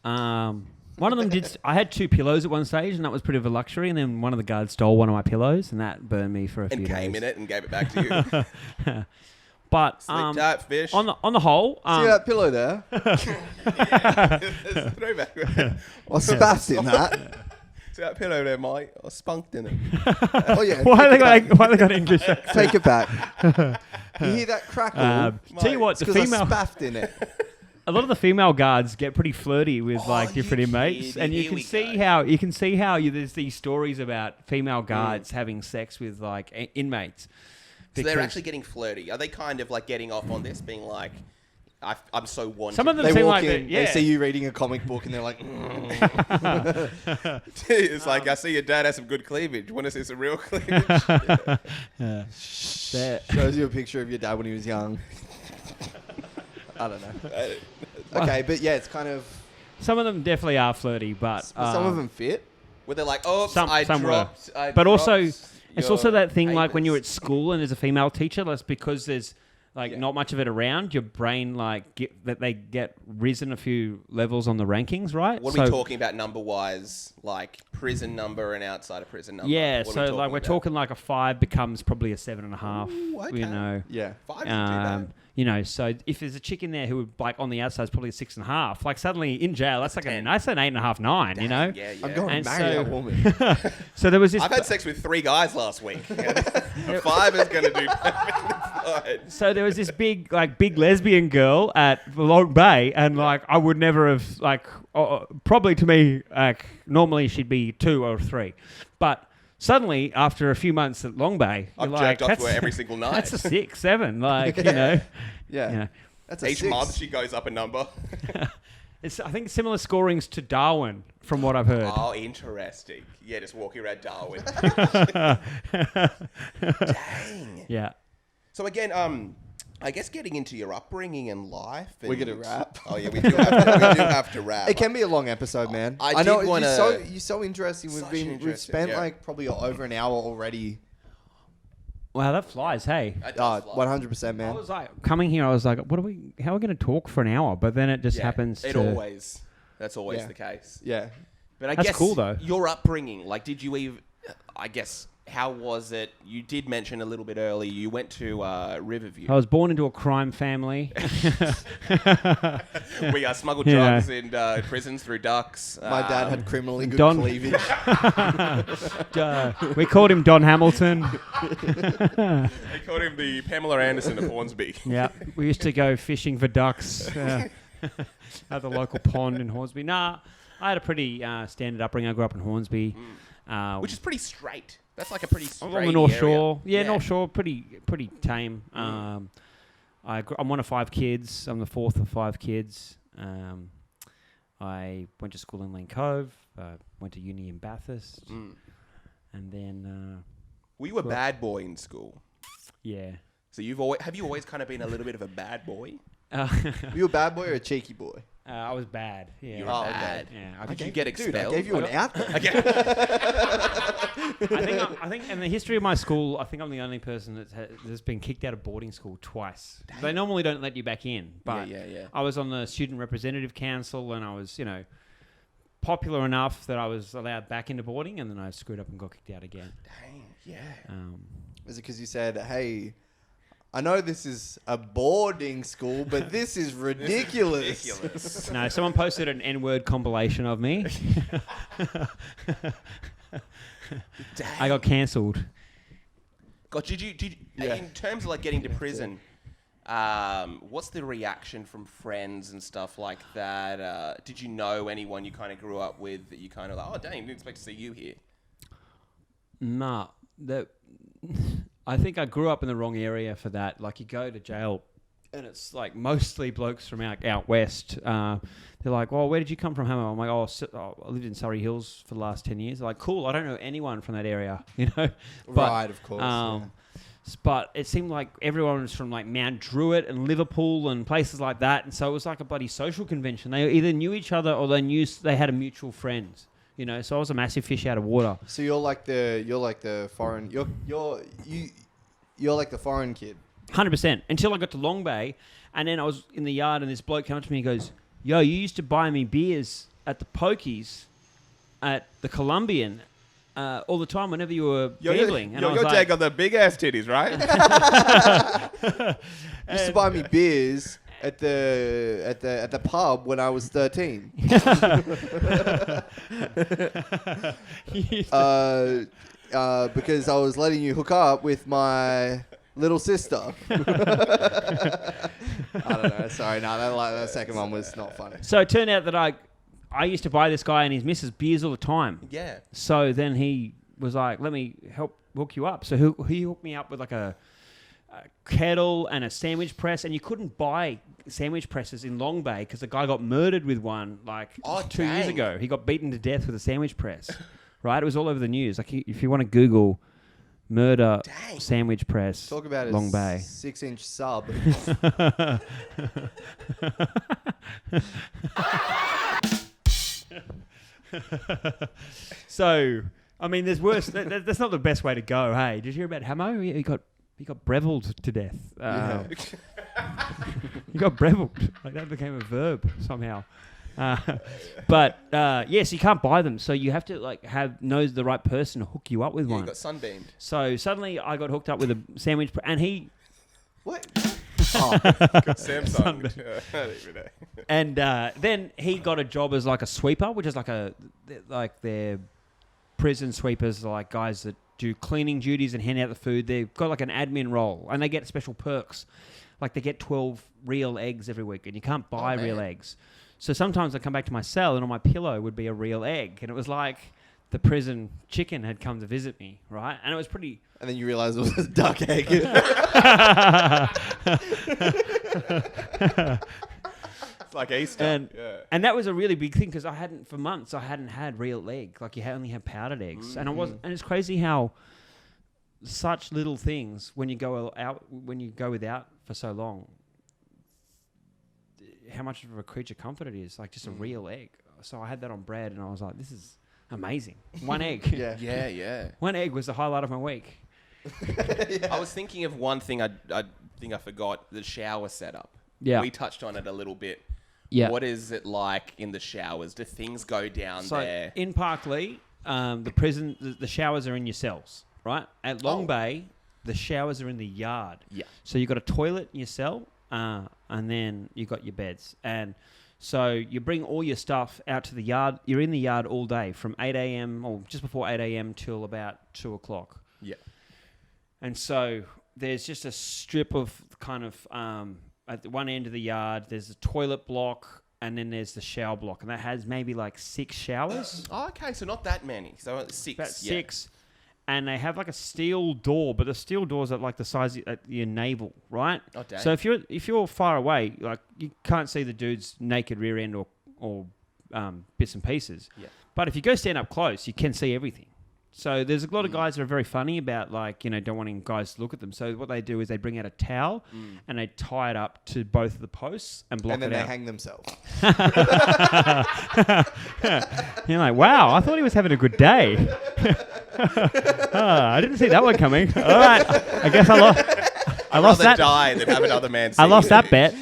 One of them did. I had 2 pillows at one stage, and that was pretty of a luxury. And then one of the guards stole one of my pillows, and that burned me for a few And days. came in it and gave it back to you. But Sleep tight, fish. on the whole, See that pillow there? Throwback. I spaffed in that. See that pillow there, mate? I spunked in it. Oh yeah. why take they it back. got English? Take it back. You hear that crackle? Tell you what, the Because female. I spaffed in it. A lot of the female guards get pretty flirty with like different you inmates, kidding? and you Here can we see go. how there's these stories about female guards having sex with like inmates. So they're Because actually getting flirty. Are they kind of like getting off on this, being like, I'm so wanted? some of them They seem walk like in, yeah. they see you reading a comic book, and they're like, It's like, I see your dad has some good cleavage. Want to see some real cleavage? They're- shows you a picture of your dad when he was young. I don't know. Okay, but yeah, it's kind of. some of them definitely are flirty, but Some of them fit. Where they're like, oh, Some I were. dropped. But also, it's your also that thing like when you're at papers." school and there's a female teacher, that's because there's like Yeah. not much of it around. Your brain they get risen a few levels on the rankings, right? What are we talking about number wise? Like prison number and outside of prison number? Yeah, What are so like we're about? talking like a 5 becomes probably a 7.5. Ooh, okay. You know. Yeah. 5 isn't too bad. So if there's a chick in there who like on the outside is probably a 6.5, like suddenly in jail that's like a 10. that's an 8.5, 9. You know. Yeah, yeah. I'm going And to marry so- that woman. So there was this. I've had sex with 3 guys last week. 5 is going to do perfectly fine. So there was this big lesbian girl at Long Bay, and like I would never have like probably to me like normally she'd be 2 or 3, but suddenly after a few months at Long Bay, I've you're like, jerked off to that's- her every single night. That's a 6, 7, like Yeah. you know. Yeah. Yeah. That's a Each 6. month she goes up a number. I think similar scorings to Darwin, from what I've heard. Oh, interesting. Yeah, just walking around Darwin. Dang. Yeah. So again, I guess getting into your upbringing and life. And We're gonna wrap. Oh yeah, we do have to wrap. It can be a long episode, man. I know did wanna- you're so interesting. Such an We've interesting- spent yeah. like probably over an hour already. Wow, that flies. Hey. That does fly. 100%, I man. was like, coming here, I was like, how are we going to talk for an hour? But then it just Yeah, happens It to... always. That's always Yeah. the case. Yeah. But I That's guess cool, though. your upbringing, like, did you even? I guess how was it? You did mention a little bit earlier. You went to Riverview. I was born into a crime family. We smuggled Yeah. drugs in prisons through ducks. My dad had criminally good Don- cleavage. We called him Don Hamilton. They called him the Pamela Anderson of Hornsby. Yeah, we used to go fishing for ducks at the local pond in Hornsby. Nah, I had a pretty standard upbringing. I grew up in Hornsby. Which is pretty straight. That's like a pretty straight on the North area. Shore. Yeah, North Shore, pretty tame. I'm one of 5 kids. I'm the 4th of 5 kids. I went to school in Lane Cove. Went to uni in Bathurst, and then Were you a bad boy in school? yeah. So have you always kind of been a little bit of a bad boy? Were you a bad boy or a cheeky boy? I was bad. Yeah. You were Oh, okay. bad. Yeah, Did you get expelled? Dude, I gave you an out there. I think in the history of my school, I think I'm the only person that's been kicked out of boarding school twice. They normally don't let you back in, but Yeah. I was on the student representative council, and I was, popular enough that I was allowed back into boarding, and then I screwed up and got kicked out again. Dang, yeah. Is it because you said, hey, I know this is a boarding school, but this is ridiculous. Ridiculous. No, someone posted an N-word compilation of me. I got cancelled. God, did you Yeah. in terms of like getting to prison, what's the reaction from friends and stuff like that? Did you know anyone you kind of grew up with that you kind of like, oh dang, didn't expect to see you here? Nah, I think I grew up in the wrong area for that. Like, you go to jail, and it's like mostly blokes from out west. They're like, "Well, where did you come from, Hammer?" I'm like, I lived in Surrey Hills for the last 10 years." They're like, "Cool, I don't know anyone from that area," But, Right, of course. Yeah. But it seemed like everyone was from like Mount Druitt and Liverpool and places like that, and so it was like a bloody social convention. They either knew each other or they had a mutual friend. So I was a massive fish out of water. So you're like the foreign. You're like the foreign kid. 100%. Until I got to Long Bay, and then I was in the yard, and this bloke came up to me and goes, "Yo, you used to buy me beers at the Pokies at the Columbian all the time whenever you were gambling." And I was like, got the big ass titties, right? You used to buy me beers at the pub when I was 13. Because I was letting you hook up with my little sister. I don't know. Sorry, no, that second one was not funny. So it turned out that I used to buy this guy and his missus beers all the time. Yeah. So then he was like, "Let me help hook you up." So he hooked me up with like a kettle and a sandwich press, and you couldn't buy sandwich presses in Long Bay because the guy got murdered with one like 2 years dang. ago. He got beaten to death with a sandwich press. Right? It was all over the news. Like, if you want to Google murder Dang. sandwich press, Talk about a Long Bay. 6-inch sub. So, I mean, there's worse. That's not the best way to go. Hey, did you hear about Hamo? He got brevelled to death. Yeah. He got brevelled. Like, that became a verb somehow. But yes, you can't buy them, so you have to know the right person to hook you up with You one. got sunbeamed. So suddenly I got hooked up with a sandwich, and he What? Got Samsung. I don't even know. and then he got a job as like a sweeper, which is like their prison sweepers, are like guys that do cleaning duties and hand out the food. They've got like an admin role, and they get special perks, like they get 12 real eggs every week, and you can't buy real man. eggs. So sometimes I come back to my cell, and on my pillow would be a real egg, and it was like the prison chicken had come to visit me, right? And it was pretty. And then you realize it was a duck egg. It's like Easter. And that was a really big thing because for months I hadn't had real egg. Like you only had powdered eggs, and and it's crazy how such little things when you go without for so long, how much of a creature comfort it is. Like just a real egg. So I had that on bread, and I was like, this is amazing. One egg. Yeah. One egg was the highlight of my week. I was thinking of one thing I think I forgot, the shower setup. Yeah. We touched on it a little bit. Yeah. What is it like in the showers? Do things go down there? In Parklea, the prison, the showers are in your cells, right? At Long Bay, the showers are in the yard. Yeah. So you've got a toilet in your cell, and then you've got your beds. And so you bring all your stuff out to the yard. You're in the yard all day from 8 a.m. or just before 8 a.m. till about 2 o'clock. Yeah. And so there's just a strip of kind of, at the one end of the yard, there's a toilet block, and then there's the shower block. And that has maybe like 6 showers. Oh, okay, so not that many. So 6. About 6. And they have like a steel door, but the steel doors are like the size of your navel, right? Oh, dang. So if you're far away, like you can't see the dude's naked rear end or bits and pieces. Yeah. But if you go stand up close, you can see everything. So there's a lot of guys that are very funny about don't wanting guys to look at them. So what they do is they bring out a towel and they tie it up to both of the posts and block it out. And then they hang themselves. You're like, wow, I thought he was having a good day. I didn't see that one coming. All right, I guess I lost that. Die than have another man see I lost that bet.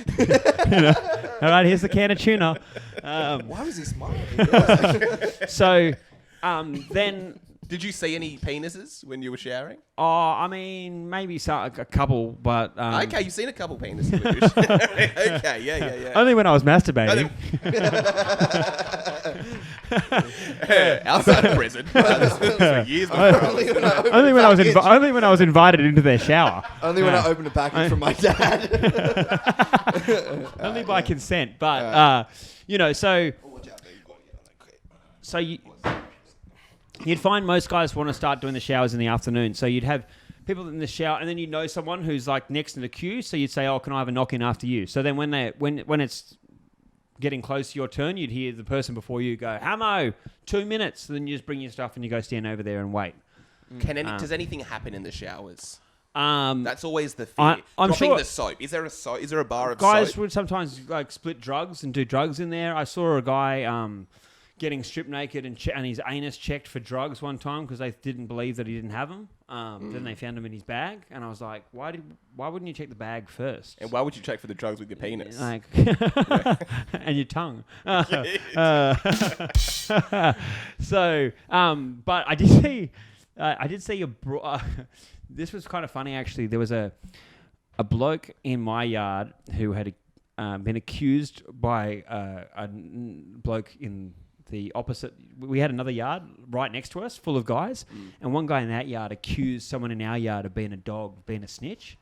All right, here's the can of tuna. Why was he smiling? So then... Did you see any penises when you were showering? Oh, I mean, maybe a couple, but... okay, you've seen a couple penises when you were showering. Okay, yeah. Only when I was masturbating. Outside of prison. This was for years before. Only when I was invited into their shower. Only when I opened a package from my dad. Only by consent, but so you'd find most guys want to start doing the showers in the afternoon. So you'd have people in the shower, and then you know someone who's like next in the queue. So you'd say, "Oh, can I have a knock in after you?" So then when it's getting close to your turn, you'd hear the person before you go, "Hamo, 2 minutes." So then you just bring your stuff and you go stand over there and wait. Does anything happen in the showers? Um, That's always the fear. I'm Dropping sure the soap. Is there a bar of guys soap? would sometimes like split drugs and do drugs in there. I saw a guy getting stripped naked and his anus checked for drugs one time because they didn't believe that he didn't have them. Then they found them in his bag, and I was like, why wouldn't you check the bag first? And why would you check for the drugs with your penis? Like, and your tongue. So, but I did see this was kind of funny actually. There was a bloke in my yard who had been accused by a bloke in the opposite. We had another yard right next to us full of guys, and one guy in that yard accused someone in our yard of being a dog, being a snitch.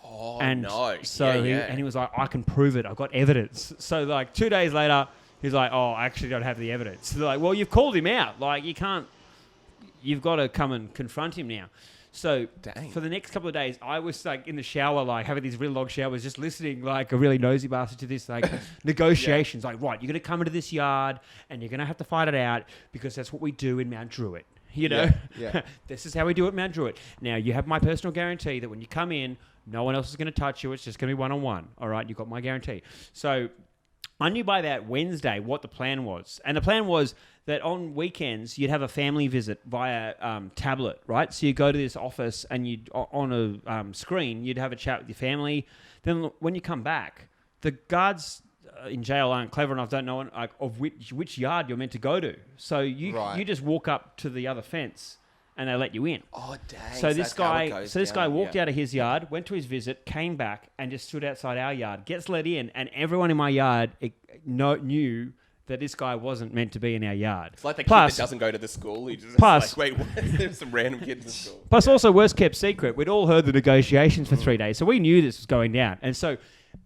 Oh, And no. so he was like, I can prove it. I've got evidence. So like 2 days later, he's like, oh, I actually don't have the evidence. So they're like, well, you've called him out. Like you've got to come and confront him now. So for the next couple of days, I was like in the shower, like having these really long showers, just listening like a really nosy bastard to this like negotiations. Like, right, you're going to come into this yard and you're going to have to fight it out because that's what we do in Mount Druitt. You know, this is how we do it in Mount Druitt. Now, you have my personal guarantee that when you come in, no one else is going to touch you. It's just going to be one-on-one. All right, you've got my guarantee. So I knew by that Wednesday what the plan was. And the plan was that on weekends, you'd have a family visit via tablet, right? So you go to this office and you'd on a screen, you'd have a chat with your family. Then when you come back, the guards in jail aren't clever enough, don't know like, of which yard you're meant to go to. So you just walk up to the other fence and they let you in. Oh, dang. So this guy walked out of his yard, went to his visit, came back, and just stood outside our yard. Gets let in, and everyone in my yard knew that this guy wasn't meant to be in our yard. It's like the kid that doesn't go to the school. He just like, wait, there's some random kid in the school. Plus, also, worst kept secret. We'd all heard the negotiations for 3 days, so we knew this was going down. And so,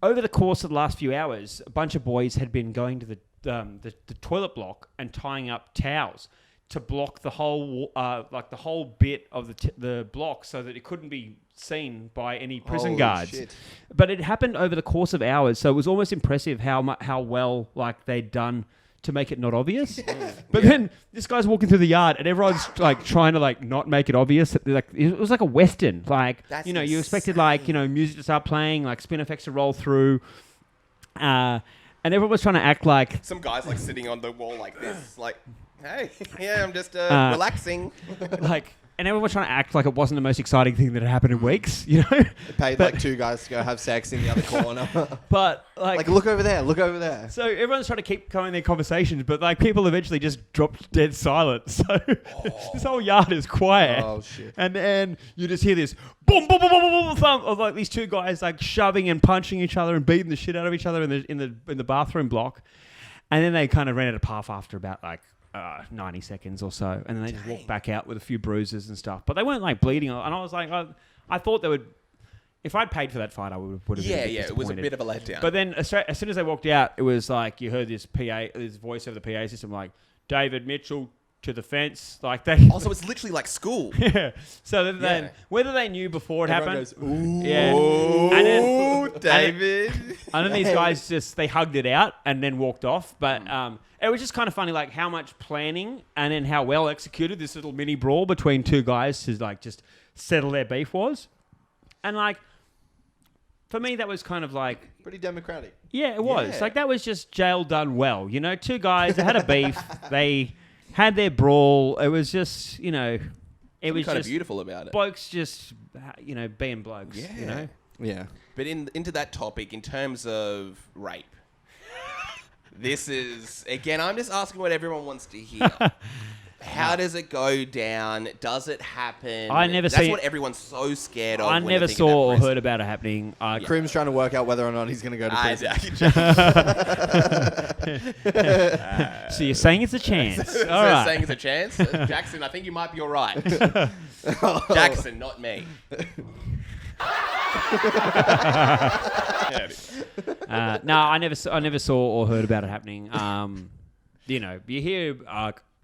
over the course of the last few hours, a bunch of boys had been going to the toilet block and tying up towels to block the whole the whole bit of the block so that it couldn't be seen by any prison Holy guards. shit. But it happened over the course of hours, so it was almost impressive how well like they'd done to make it not obvious. But then this guy's walking through the yard and everyone's like trying to like not make it obvious. Like it was like a Western. Like That's you expected like music to start playing, like spin effects to roll through. And everyone was trying to act like Some guy's like sitting on the wall like this, like, hey, yeah, I'm just relaxing. and everyone was trying to act like it wasn't the most exciting thing that had happened in weeks, you know? They paid like 2 guys to go have sex in the other corner. But like, look over there, look over there. so everyone's trying to keep going their conversations, but like people eventually just dropped dead silent. So this whole yard is quiet. Oh, shit. And then you just hear this boom, boom, boom, boom, boom, boom thump of like these 2 guys like shoving and punching each other and beating the shit out of each other in the bathroom block. And then they kind of ran out of path after about like 90 seconds or so, and then they just walked back out with a few bruises and stuff. But they weren't like bleeding, and I was like, I thought they would. If I'd paid for that fight, I would have been a bit It was a disappointed. bit of a letdown. But then as soon as they walked out, it was like you heard this voice over the PA system, like David Mitchell to the fence, like they. Also, it's literally like school. Yeah. So then, Yeah. whether they knew before it Everyone happened, goes, ooh. yeah. Oh, And David. And then these guys they hugged it out and then walked off. But it was just kind of funny, like how much planning and then how well executed this little mini brawl between 2 guys to like just settle their beef was. And like, for me, that was kind of like, Pretty democratic. yeah, it was. Yeah. Like that was just jail done well. 2 guys, they had a beef. They had their brawl. It was just, it was Kind of just beautiful about it. blokes just, being blokes, Yeah. Yeah. But into that topic, in terms of rape, this is, again, I'm just asking what everyone wants to hear. How does it go down? Does it happen? I never That's see- what everyone's so scared of. I when they never think saw about or prison. heard about it happening. Krim's trying to work out whether or not he's going to go to prison. So you're saying it's a chance. So All right. saying it's a chance? Jackson, I think you might be all right. Jackson, not me. No, I never saw or heard about it happening. You hear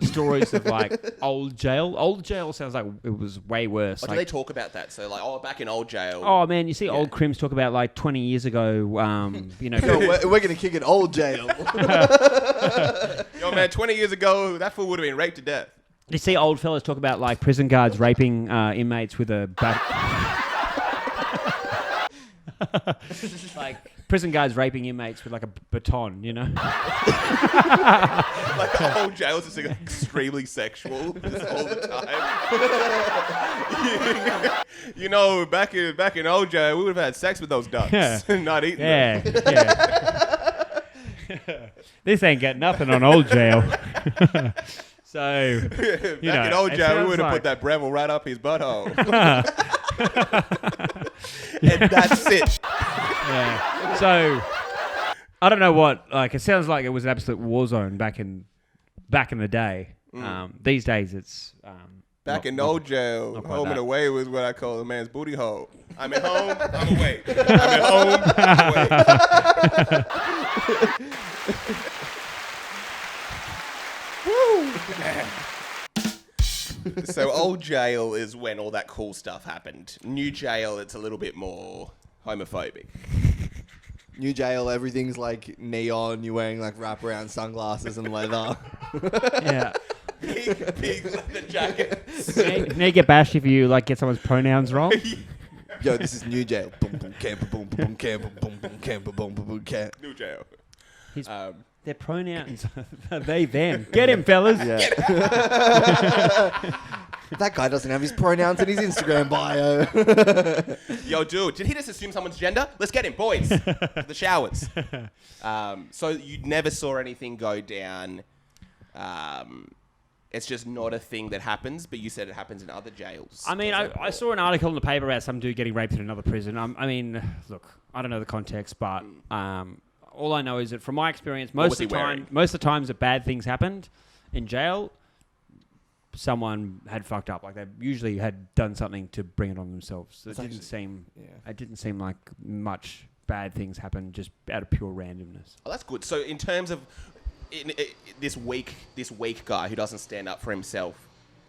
stories of like old jail. Old jail sounds like it was way worse. Or do Like, they talk about that? So, like, back in old jail. oh man, you see old crims talk about like 20 years ago. No, we're going to kick an old jail. Yo, man, 20 years ago, that fool would have been raped to death. You see old fellas talk about like prison guards raping inmates with a like prison guards raping inmates with like a baton, Like, old jails is like, extremely sexual just all the time. Back in old jail, we would have had sex with those ducks. Yeah. Not eating them. Yeah. This ain't got nothing on old jail. So, Back in old it jail, we sounds would have like- put that Breville right up his butthole. And that's it. yeah. So, I don't know what. Like, it sounds like it was an absolute war zone back in the day. These days, it's Back not- in not- old jail, not quite home and that. away was what I call a man's booty hole. I'm at home, I'm away. I'm at home, I'm away. So old jail is when all that cool stuff happened. New jail, it's a little bit more homophobic. New jail, everything's like neon. You're wearing like wraparound sunglasses and leather. Yeah. Big leather jackets. May get bashed if you like get someone's pronouns wrong. Yo, this is new jail. Boom, boom, camper, boom, boom, camper, boom, boom, camper, boom, boom, boom, camp. New jail. He's- Um, Their pronouns are they them. Get him, fellas. Yeah. That guy doesn't have his pronouns in his Instagram bio. Yo, dude, did he just assume someone's gender? Let's get him, boys. To the showers. So you never saw anything go down. It's just not a thing that happens, but you said it happens in other jails. I mean, I saw an article in the paper about some dude getting raped in another prison. I mean, look, I don't know the context, but all I know is that from my experience, What was most of he the times that bad things happened in jail, someone had fucked up. Like they usually had done something to bring it on themselves. It didn't seem like much bad things happened just out of pure randomness. Oh, that's good. So in terms of this weak guy who doesn't stand up for himself,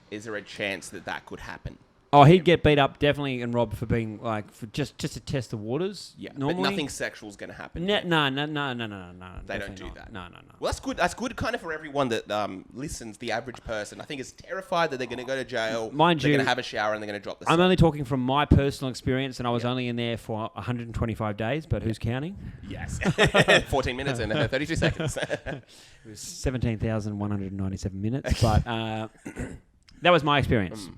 is there a chance that could happen? Oh, he'd get beat up definitely and robbed for being like for just to test the waters. Yeah, normally. but nothing sexual is going to happen. No. They don't do not. that. No. Well, that's good. That's good, kind of for everyone that listens. The average person, I think, is terrified that they're going to go to jail. Mind they're you, going to have a shower and they're going to drop the. I'm soap. only talking from my personal experience, and I was only in there for 125 days. But who's counting? Yes, 14 minutes and 32 seconds. It was 17,197 minutes, but that was my experience.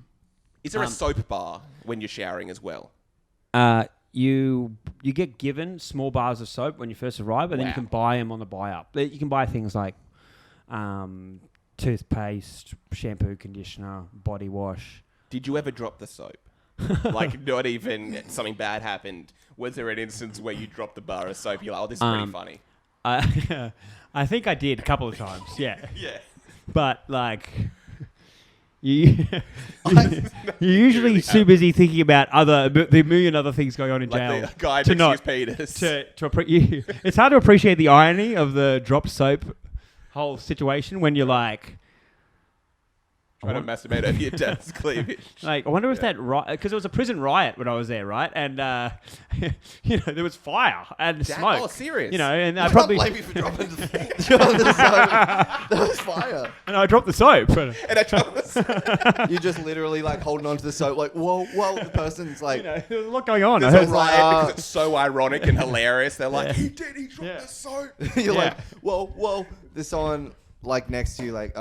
Is there a soap bar when you're showering as well? You get given small bars of soap when you first arrive, and then you can buy them on the buy up. You can buy things like toothpaste, shampoo, conditioner, body wash. Did you ever drop the soap? Like, not even something bad happened. Was there an instance where you dropped the bar of soap? You're like, oh, this is pretty funny. I think I did a couple of times, yeah. Yeah. But, like... You're usually too busy thinking about the million other things going on in jail. Like the guy to next to his penis. It's hard to appreciate the irony of the drop soap whole situation when you're like... Trying to masturbate over your dad's cleavage. Like, I wonder if that right because it was a prison riot when I was there, right? And there was fire and smoke. Oh, serious? And I I probably can't blame you for dropping the soap. That was fire. and I dropped the soap. And I dropped the soap. You're just literally like holding on to the soap, like whoa. The person's like, There's a lot going on. I There's heard a riot because it's so ironic and hilarious. They're like, he dropped the soap. you're Yeah. like, whoa. There's someone like next to you, like,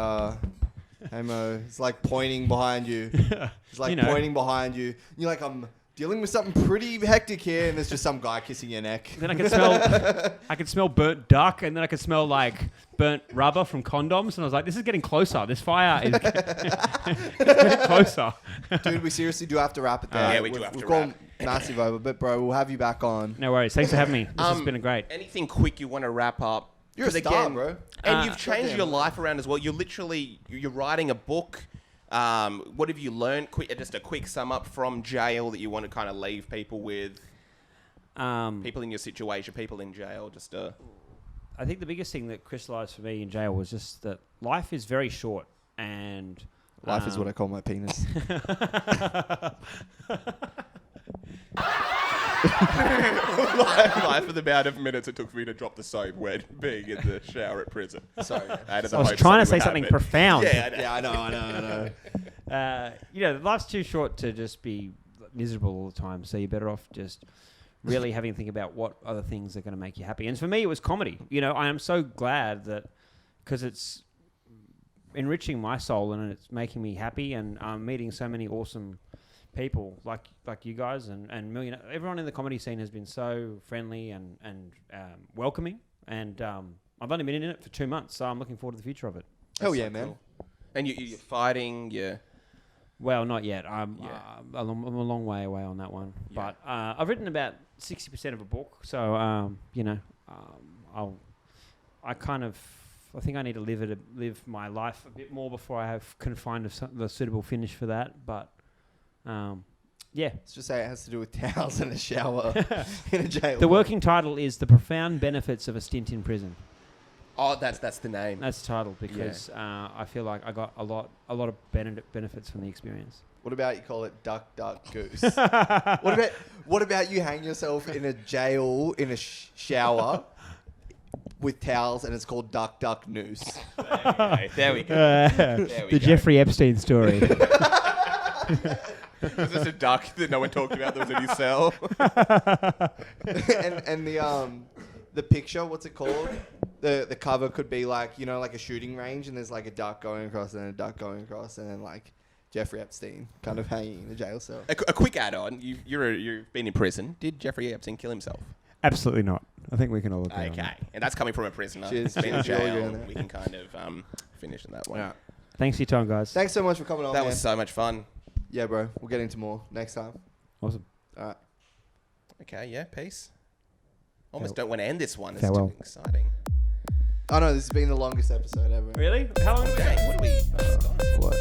hey Mo. It's like pointing behind you. It's like pointing behind you. You're like, I'm dealing with something pretty hectic here, and there's just some guy kissing your neck. Then I could smell burnt duck, and then I could smell like burnt rubber from condoms, and I was like, this is getting closer. This fire is getting closer. Dude, we seriously do have to wrap it there. Yeah, we do have to We've gone wrap. massive over, but bro, we'll have you back on. No worries. Thanks for having me. This has been great. Anything quick you want to wrap up? You're a 'Cause star, bro. And you've changed goddamn. your life around as well. You're writing a book. What have you learned? Just a quick sum up from jail that you want to kind of leave people with. People in your situation, people in jail. I think the biggest thing that crystallized for me in jail was just that life is very short, and Life is what I call my penis. Life of the amount of minutes it took for me to drop the soap when being in the shower at prison. Sorry. I was trying to say something profound. Yeah, I know. Life's too short to just be miserable all the time. So you're better off just really having to think about what other things are going to make you happy. And for me, it was comedy. I am so glad that because it's enriching my soul and it's making me happy, and I'm meeting so many awesome people like you guys and everyone in the comedy scene has been so friendly and welcoming. And I've only been in it for 2 months, so I'm looking forward to the future of it. Hell yeah, man. Cool. And you're fighting. Well, not yet. I'm a long way away on that one. Yeah. But I've written about 60% of a book, so I think I need to live my life a bit more before I can find the suitable finish for that. But yeah. Let's just say it has to do with towels and a shower in a jail. The working title is The Profound Benefits of a Stint in Prison. Oh, that's the name. That's the title because I feel like I got a lot of benefits from the experience. What about you call it Duck, Duck, Goose? What about you hang yourself in a jail in a shower with towels and it's called Duck, Duck, Noose? There we go. The Jeffrey Epstein story. Was this a duck that no one talked about that was in his cell? and the picture, what's it called? The cover could be like, like a shooting range, and there's like a duck going across and a duck going across, and then like Jeffrey Epstein kind of hanging in a jail cell. A quick add-on. You've been in prison. Did Jeffrey Epstein kill himself? Absolutely not. I think we can all agree on Okay. that. And that's coming from a prisoner. Cheers. Been in Cheers. jail. Yeah. We can kind of finish on that one. Yeah. Thanks for your time, guys. Thanks so much for coming on, That man. was so much fun. Yeah, bro. We'll get into more next time. Awesome. All right. Okay, yeah, peace. Almost don't want to end this one. It's Farewell. too exciting. Oh, no, this has been the longest episode ever. Really? How long? Okay, what are we... What?